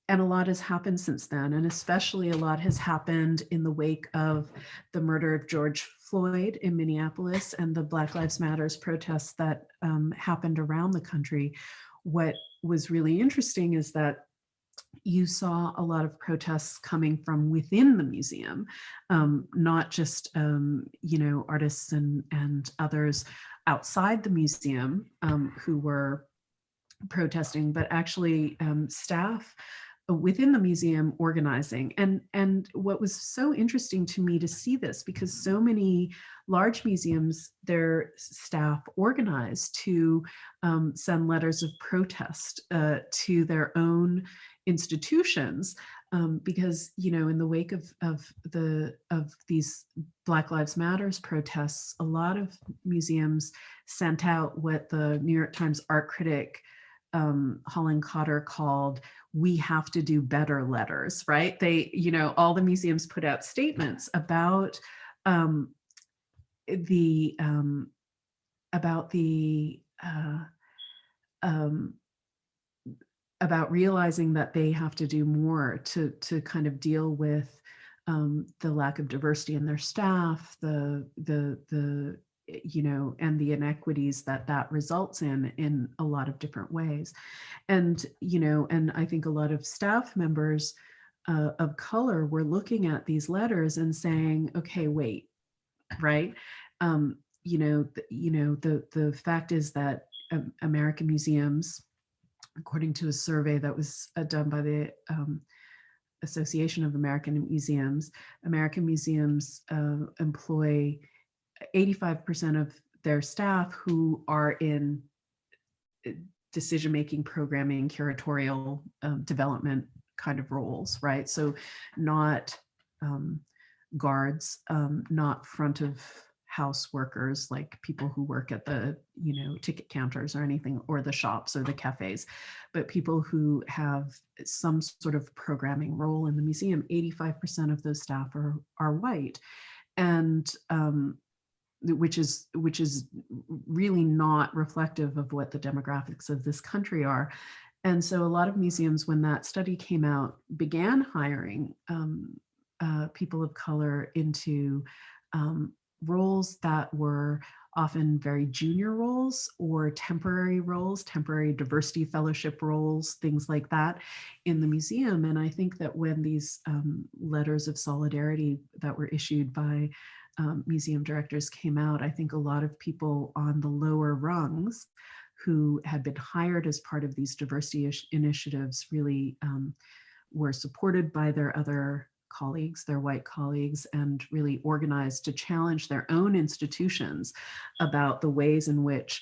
a lot has happened since then, and especially a lot has happened in the wake of the murder of George Floyd in Minneapolis and the Black Lives Matters protests that happened around the country. What was really interesting is that you saw a lot of protests coming from within the museum, not just artists and others outside the museum who were protesting, but actually staff within the museum organizing. And what was so interesting to me to see this, because so many large museums, their staff organized to send letters of protest to their own institutions, because in the wake of these Black Lives Matters protests, a lot of museums sent out what the New York Times art critic Holland Cotter called "we have to do better" letters, right? They, all the museums put out statements about the the um, about realizing that they have to do more to kind of deal with the lack of diversity in their staff, the and the inequities that results in a lot of different ways. And and I think a lot of staff members of color were looking at these letters and saying, okay, wait, right? The fact is that American museums, according to a survey that was done by the Association of American Museums employ 85% of their staff who are in decision-making, programming, curatorial development kind of roles, right? So not guards, not front of house workers, like people who work at the ticket counters or anything, or the shops or the cafes, but people who have some sort of programming role in the museum. 85% of those staff are white, and which is really not reflective of what the demographics of this country are. And so a lot of museums, when that study came out, began hiring people of color into roles that were often very junior roles or temporary roles, temporary diversity fellowship roles, things like that in the museum. And I think that when these letters of solidarity that were issued by museum directors came out, I think a lot of people on the lower rungs who had been hired as part of these diversity initiatives really were supported by their other colleagues, their white colleagues, and really organized to challenge their own institutions about the ways in which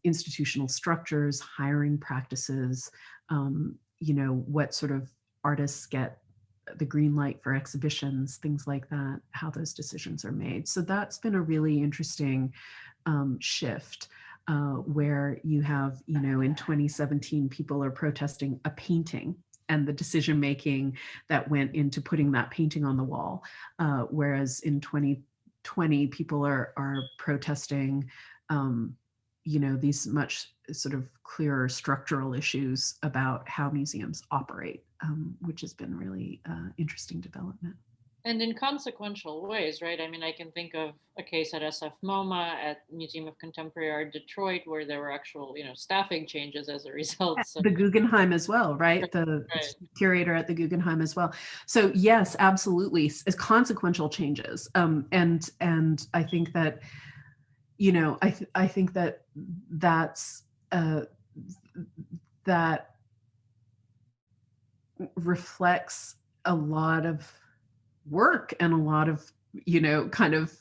institutional structures, hiring practices, what sort of artists get the green light for exhibitions, things like that, how those decisions are made. So that's been a really interesting shift where you have, in 2017, people are protesting a painting and the decision making that went into putting that painting on the wall. Whereas in 2020, people are protesting, these much sort of clearer structural issues about how museums operate, which has been really interesting development. And in consequential ways, right? I mean, I can think of a case at SF MoMA, at Museum of Contemporary Art Detroit, where there were actual, staffing changes as a result. So. The Guggenheim as well, right? The curator at the Guggenheim as well. So yes, absolutely, as consequential changes. And I think that, I think that that's that reflects a lot of work and a lot of kind of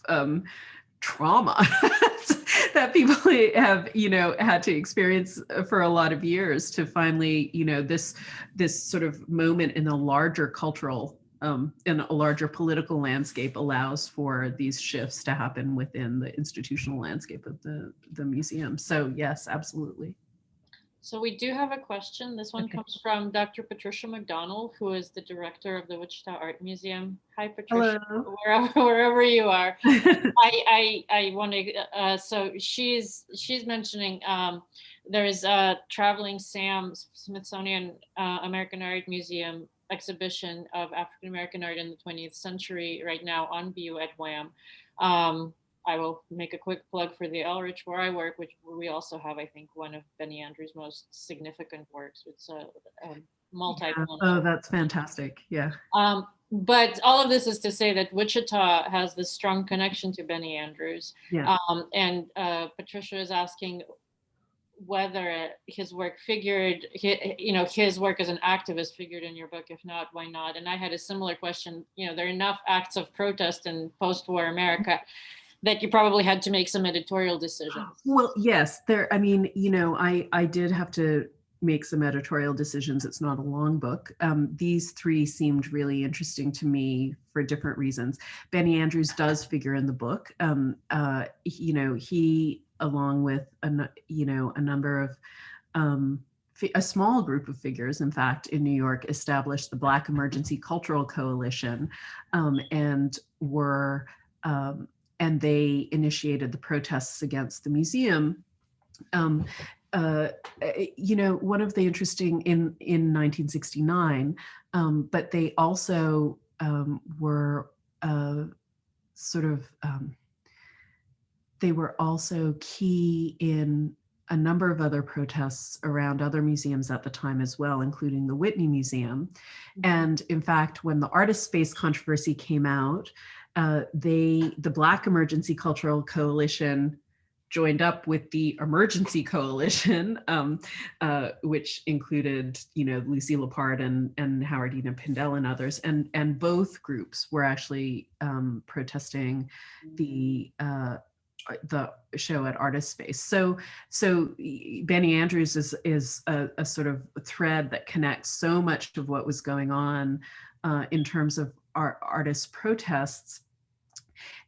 trauma that people have had to experience for a lot of years to finally this sort of moment in a larger cultural in a larger political landscape allows for these shifts to happen within the institutional landscape of the museum. So yes, absolutely. So we do have a question. This one comes from Dr. Patricia McDonald, who is the director of the Wichita Art Museum. Hi, Patricia, wherever you are. I want to, so she's mentioning there is a Traveling Sam Smithsonian American Art Museum exhibition of African American art in the 20th century right now on view at WAM. I will make a quick plug for the Ulrich where I work, which we also have, I think, one of Benny Andrews' most significant works. It's a multi. Yeah. Oh, that's fantastic. Yeah. But all of this is to say that Wichita has this strong connection to Benny Andrews. Yeah. And Patricia is asking whether his work figured, his work as an activist figured in your book. If not, why not? And I had a similar question. There are enough acts of protest in post-war America that you probably had to make some editorial decisions. Well, yes, I mean, I did have to make some editorial decisions. It's not a long book. These three seemed really interesting to me for different reasons. Benny Andrews does figure in the book. He, along with a number of a small group of figures, in fact, in New York, established the Black Emergency Cultural Coalition, and were and they initiated the protests against the museum. Um, one of the interesting in 1969, but they also were sort of they were also key in a number of other protests around other museums at the time as well, including the Whitney Museum. And in fact, when the artist space controversy came out, the Black Emergency Cultural Coalition joined up with the Emergency Coalition, which included, Lucy Lapard and Howardina Pindell and others, and both groups were actually protesting the show at Artist Space. So Benny Andrews is a sort of thread that connects so much of what was going on in terms of artist protests.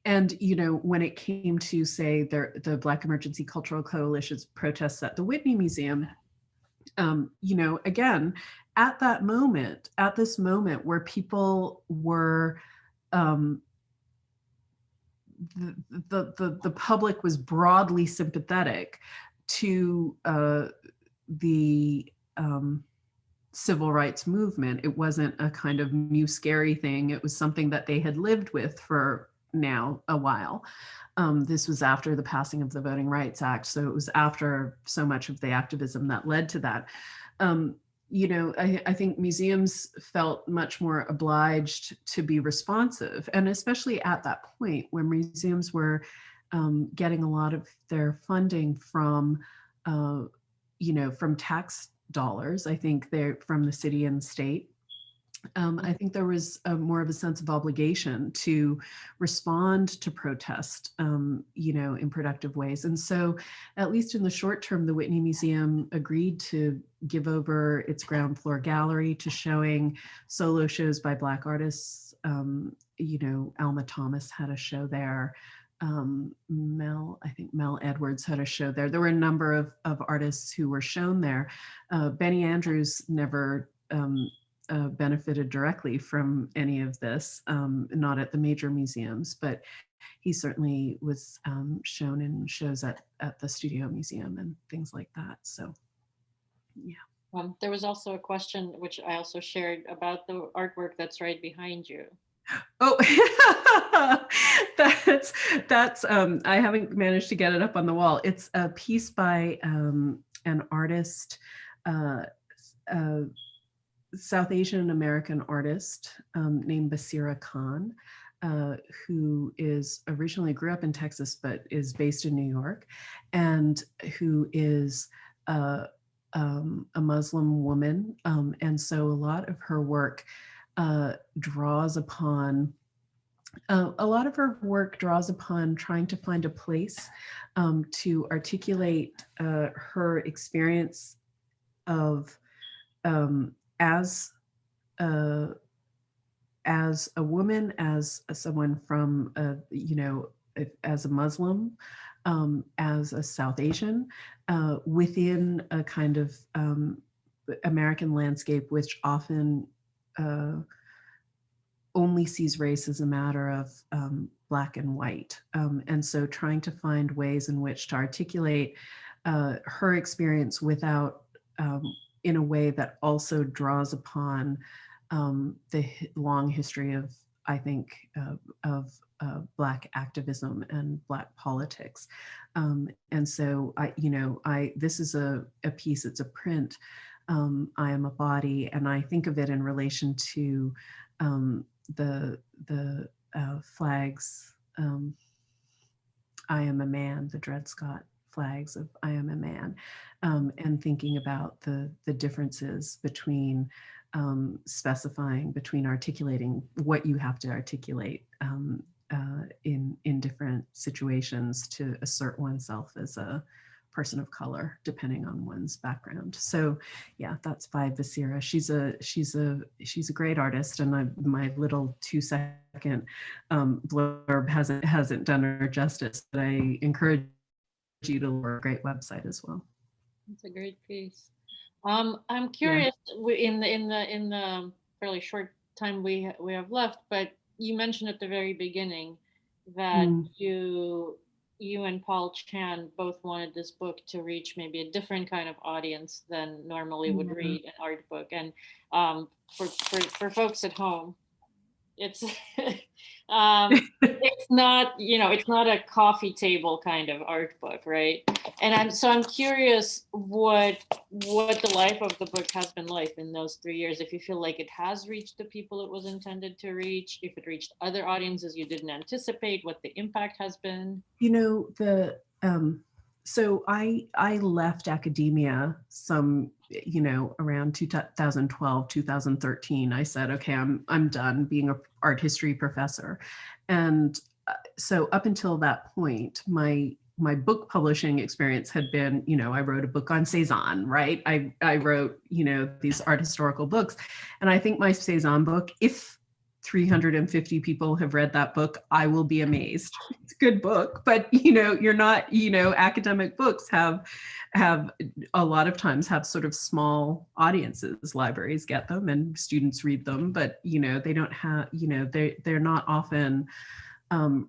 And, when it came to, say, the Black Emergency Cultural Coalition's protests at the Whitney Museum, again, at this moment where people were, the public was broadly sympathetic to the civil rights movement. It wasn't a kind of new scary thing. It was something that they had lived with for now a while. This was after the passing of the Voting Rights Act, so it was after so much of the activism that led to that. I think museums felt much more obliged to be responsive, and especially at that point when museums were getting a lot of their funding from, from tax dollars. I think they're from the city and state. I think there was more of a sense of obligation to respond to protest, in productive ways. And so, at least in the short term, the Whitney Museum agreed to give over its ground floor gallery to showing solo shows by Black artists. Alma Thomas had a show there. Mel Edwards had a show there. There were a number of artists who were shown there. Benny Andrews never benefited directly from any of this, not at the major museums, but he certainly was shown in shows at the Studio Museum and things like that. So, yeah. There was also a question, which I also shared, about the artwork that's right behind you. Oh, that's I haven't managed to get it up on the wall. It's a piece by an artist, South Asian American artist named Basira Khan, who is originally grew up in Texas, but is based in New York, and who is a Muslim woman. And so a lot of her work draws upon trying to find a place to articulate her experience of as a woman, as someone from as a Muslim, as a South Asian, within a kind of American landscape, which often only sees race as a matter of Black and white. And so trying to find ways in which to articulate her experience without, in a way that also draws upon the long history of, I think, of Black activism and Black politics. And so this is a piece, it's a print, I Am a Body, and I think of it in relation to the flags, I Am a Man, the Dred Scott flags of I Am a Man, and thinking about the differences between articulating what you have to articulate in different situations to assert oneself as a person of color, depending on one's background. So yeah, that's by Basira. She's a great artist, and my little 2-second blurb hasn't done her justice, but I encourage you to look at a great website as well. It's a great piece. I'm curious, in the fairly short time we have left, but you mentioned at the very beginning that Mm. you and Paul Chan both wanted this book to reach maybe a different kind of audience than normally would Yeah. read an art book. And for folks at home, it's it's not, it's not a coffee table kind of art book, right? And I'm curious what the life of the book has been like in those 3 years. If you feel like it has reached the people it was intended to reach, if it reached other audiences you didn't anticipate, what the impact has been. You know, so I left academia around 2012, 2013. I said, okay, I'm done being an art history professor. And so up until that point, my book publishing experience had been, I wrote a book on Cezanne, right? I wrote, these art historical books. And I think my Cezanne book, if 350 people have read that book, I will be amazed. It's a good book, but you're not, academic books have a lot of times have sort of small audiences. Libraries get them and students read them, but they don't have, they're not often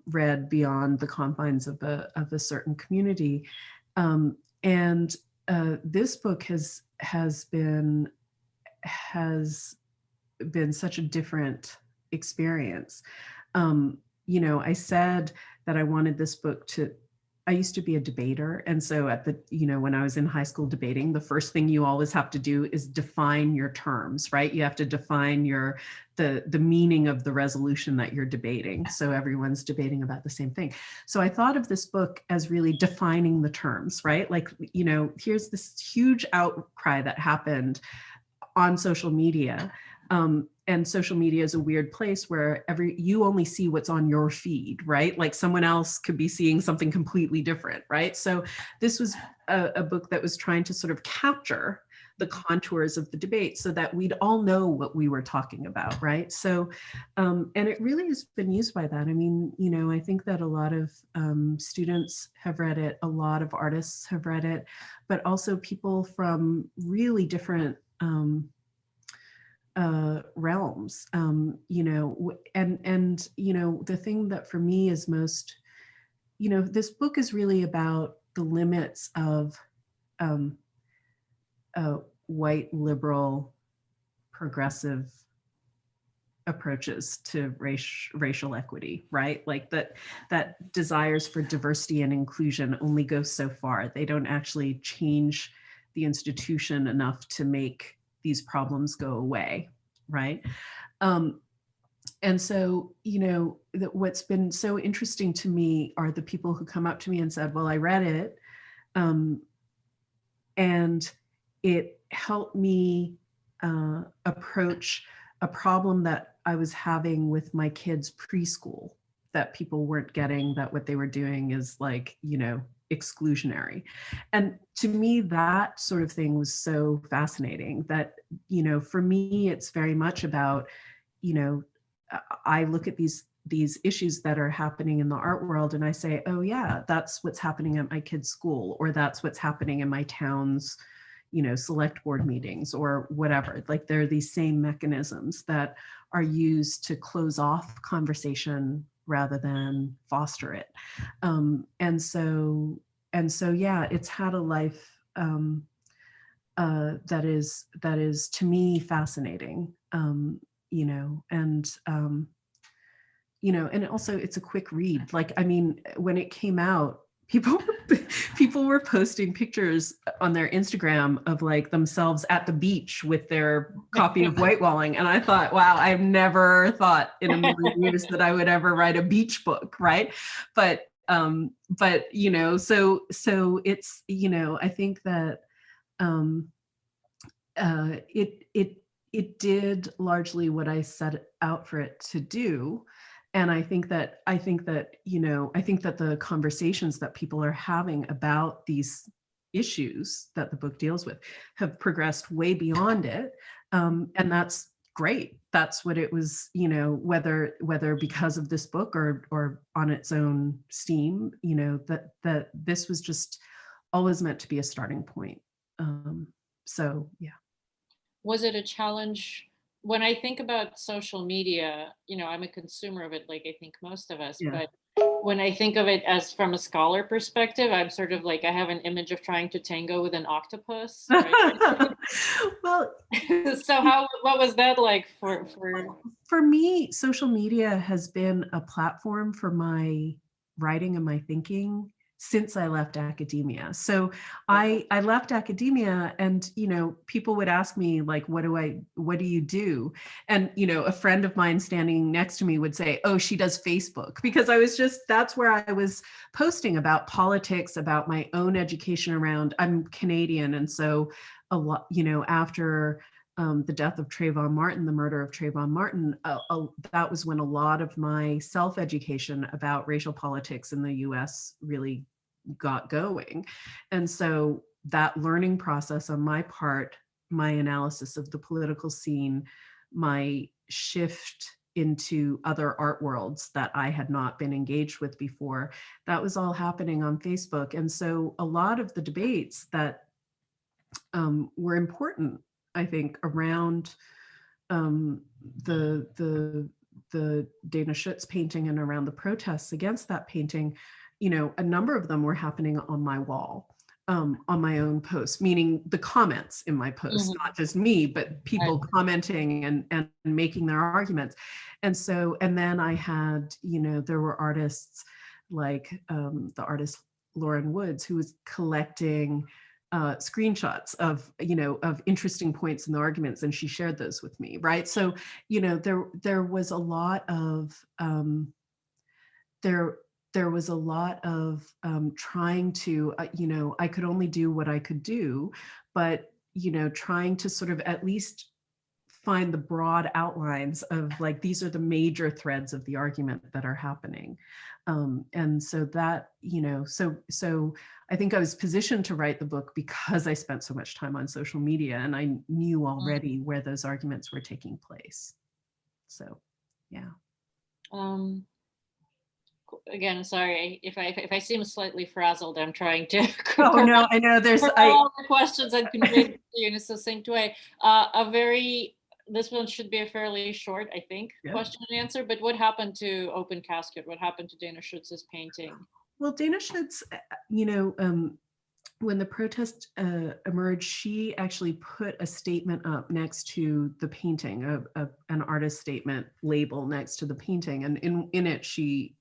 read beyond the confines of a certain community. And this book has been such a different experience. I said that I wanted this book I used to be a debater. And so when I was in high school debating, the first thing you always have to do is define your terms, right? You have to define the meaning of the resolution that you're debating. So everyone's debating about the same thing. So I thought of this book as really defining the terms, right? Like, here's this huge outcry that happened on social media. And social media is a weird place where you only see what's on your feed, right? Like someone else could be seeing something completely different, right? So this was a book that was trying to sort of capture the contours of the debate so that we'd all know what we were talking about, right? So, and it really has been used by that. I mean, I think that a lot of students have read it, a lot of artists have read it, but also people from really different realms, and the thing that for me is most, this book is really about the limits of white liberal progressive approaches to racial equity, right? Like that desires for diversity and inclusion only go so far. They don't actually change the institution enough to make these problems go away, right? And so, what's been so interesting to me are the people who come up to me and said, well, I read it, and it helped me approach a problem that I was having with my kids' preschool, that people weren't getting, that what they were doing is like, exclusionary. And to me, that sort of thing was so fascinating that, for me, it's very much about, I look at these issues that are happening in the art world and I say, oh yeah, that's what's happening at my kid's school, or that's what's happening in my town's, select board meetings or whatever. Like there are these same mechanisms that are used to close off conversation rather than foster it. And so, yeah, it's had a life that is to me fascinating, and and also it's a quick read. Like, I mean, when it came out, people were posting pictures on their Instagram of like themselves at the beach with their copy of Whitewalling. And I thought, wow, I've never thought in a million years that I would ever write a beach book, right? But so it's, I think that it did largely what I set out for it to do. And I think that the conversations that people are having about these issues that the book deals with have progressed way beyond it. And that's great. That's what it was, whether because of this book or on its own steam, that this was just always meant to be a starting point. So, yeah. Was it a challenge? When I think about social media, I'm a consumer of it, like I think most of us, Yeah. but when I think of it as from a scholar perspective, I'm sort of like, I have an image of trying to tango with an octopus. Right? Well, So what was that like for me, social media has been a platform for my writing and my thinking since I left academia. So I left academia, and people would ask me, like, what do you do? And a friend of mine standing next to me would say, oh, she does Facebook, because that's where I was posting about politics, about my own education around, I'm Canadian, and so a lot, after the death of Trayvon Martin, the murder of Trayvon Martin, that was when a lot of my self-education about racial politics in the US really got going. And so that learning process on my part, my analysis of the political scene, my shift into other art worlds that I had not been engaged with before, that was all happening on Facebook. And so a lot of the debates that were important, I think, around um, the Dana Schutz painting and around the protests against that painting, a number of them were happening on my wall, on my own posts, meaning the comments in my posts, not just me, but people commenting and making their arguments. And then I had, there were artists like the artist Lauren Woods, who was collecting screenshots of interesting points in the arguments, and she shared those with me, right? So there was a lot of there was a lot of trying to I could only do what I could do, but trying to sort of at least find the broad outlines of, like, these are the major threads of the argument that are happening. And so that, so I think I was positioned to write the book because I spent so much time on social media, and I knew already where those arguments were taking place. So, yeah. Again, sorry if I seem slightly frazzled. I'm trying to Oh no, I know there's all the questions and convey to you in a succinct way. This one should be a fairly short, I think, question and answer. But what happened to Open Casket? What happened to Dana Schutz's painting? Well, Dana Schutz, when the protest emerged, she actually put a statement up next to the painting, an artist statement label next to the painting, and in it she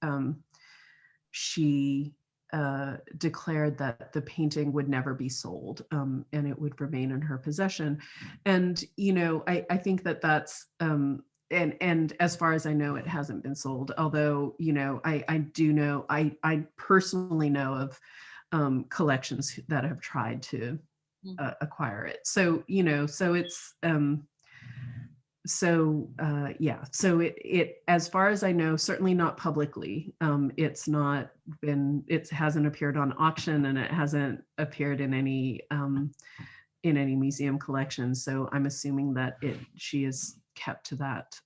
declared that the painting would never be sold, and it would remain in her possession. And I think that's and as far as I know, it hasn't been sold. Although I do know, I personally know of collections that have tried to acquire it. So so it's yeah, so it as far as I know, certainly not publicly, it hasn't appeared on auction, and it hasn't appeared in any museum collection. So I'm assuming that she is kept to that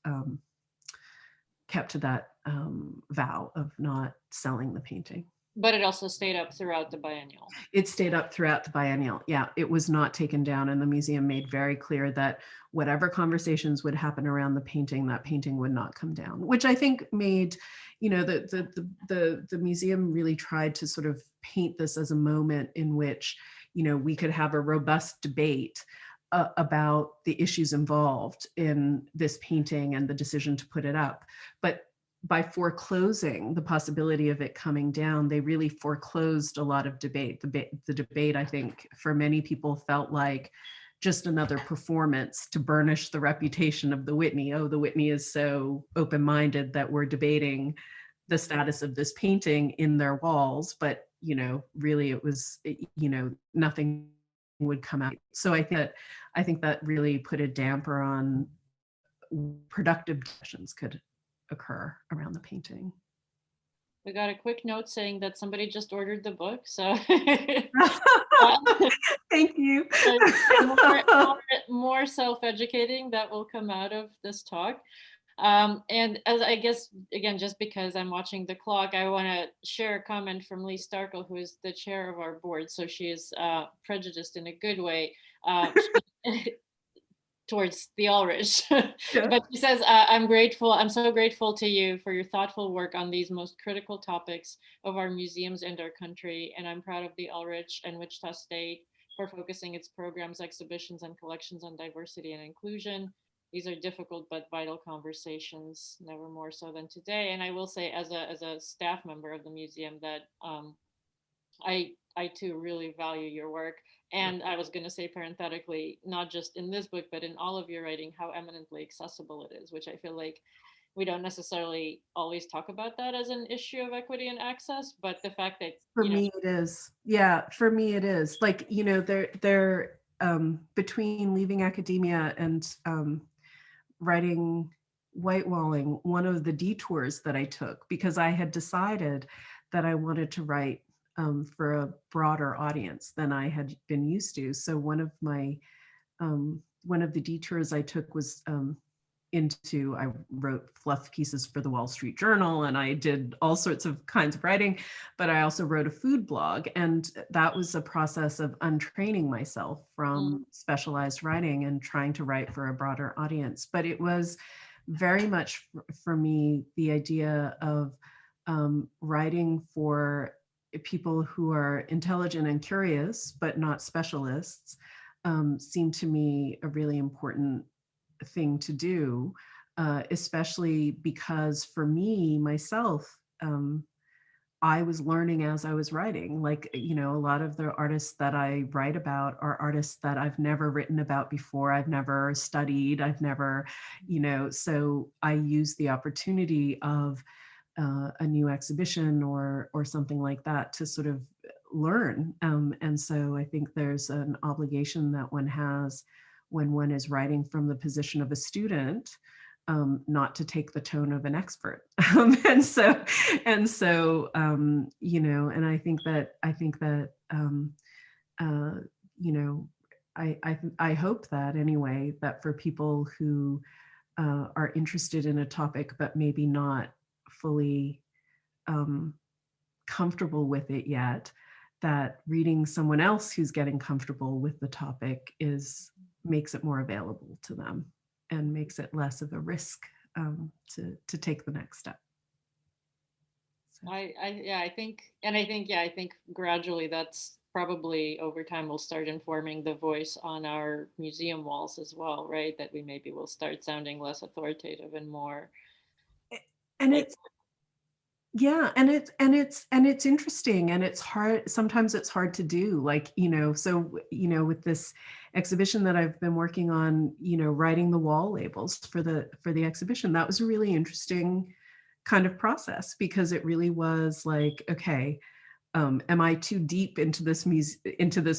vow of not selling the painting. But it also stayed up throughout the biennial. It stayed up throughout the biennial. Yeah, it was not taken down, and the museum made very clear that whatever conversations would happen around the painting, that painting would not come down. Which I think made, the museum really tried to sort of paint this as a moment in which, we could have a robust debate about the issues involved in this painting and the decision to put it up. But by foreclosing the possibility of it coming down, they really foreclosed a lot of debate. The debate, I think, for many people felt like just another performance to burnish the reputation of the Whitney. Oh, the Whitney is so open-minded that we're debating the status of this painting in their walls, but really it was, nothing would come out. So I think that really put a damper on productive discussions could occur around the painting. We got a quick note saying that somebody just ordered the book, so thank you. more self-educating that will come out of this talk. And as I guess, again, just because I'm watching the clock, I want to share a comment from Lee Starkle, who is the chair of our board. So she is prejudiced in a good way. towards the Ulrich. Yeah. But she says, I'm so grateful to you for your thoughtful work on these most critical topics of our museums and our country. And I'm proud of the Ulrich and Wichita State for focusing its programs, exhibitions, and collections on diversity and inclusion. These are difficult but vital conversations, never more so than today. And I will say, as a staff member of the museum, that I too really value your work. And I was going to say parenthetically, not just in this book, but in all of your writing, how eminently accessible it is, which I feel like we don't necessarily always talk about that as an issue of equity and access, but the fact that, For me, it is. Yeah, for me, it is. Like, they're between leaving academia and writing Whitewalling, one of the detours that I took, because I had decided that I wanted to write for a broader audience than I had been used to. So one of the detours I took was I wrote fluff pieces for the Wall Street Journal, and I did all sorts of kinds of writing, but I also wrote a food blog. And that was a process of untraining myself from specialized writing and trying to write for a broader audience. But it was very much for me, the idea of writing for people who are intelligent and curious, but not specialists, seemed to me a really important thing to do, especially because for me, myself, I was learning as I was writing. Like, a lot of the artists that I write about are artists that I've never written about before. I've never studied. I've never, so I use the opportunity of a new exhibition or something like that to sort of learn. And so I think there's an obligation that one has when one is writing from the position of a student, not to take the tone of an expert. And so, and I think that, I hope that anyway, that for people who are interested in a topic, but maybe not fully comfortable with it yet, that reading someone else who's getting comfortable with the topic makes it more available to them and makes it less of a risk to take the next step. So. I think gradually that's probably over time will start informing the voice on our museum walls as well, right? That we maybe will start sounding less authoritative and more. And it's it's interesting, and it's hard. Sometimes it's hard to do, like, with this exhibition that I've been working on, writing the wall labels for the exhibition, that was a really interesting kind of process, because it really was like, okay, am I too deep into this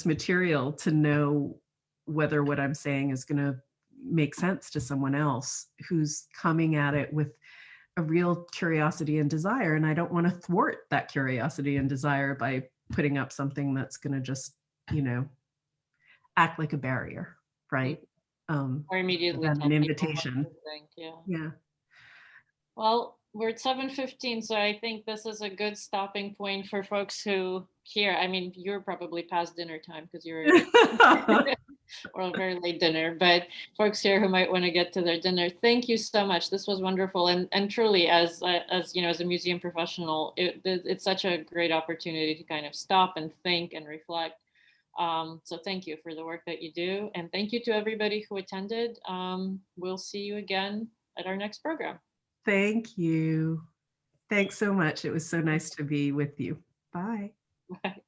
material to know whether what I'm saying is going to make sense to someone else who's coming at it with a real curiosity and desire? And I don't want to thwart that curiosity and desire by putting up something that's going to just, act like a barrier, right? Or immediately than an invitation. Yeah. Well, we're at 7:15, so I think this is a good stopping point for folks who here. I mean, you're probably past dinner time because you're or a very late dinner, but folks here who might want to get to their dinner, thank you so much. This was wonderful, and truly, as a museum professional, it's such a great opportunity to kind of stop and think and reflect. So thank you for the work that you do, and thank you to everybody who attended. We'll see you again at our next program. Thank you. Thanks so much. It was so nice to be with you. Bye. Bye.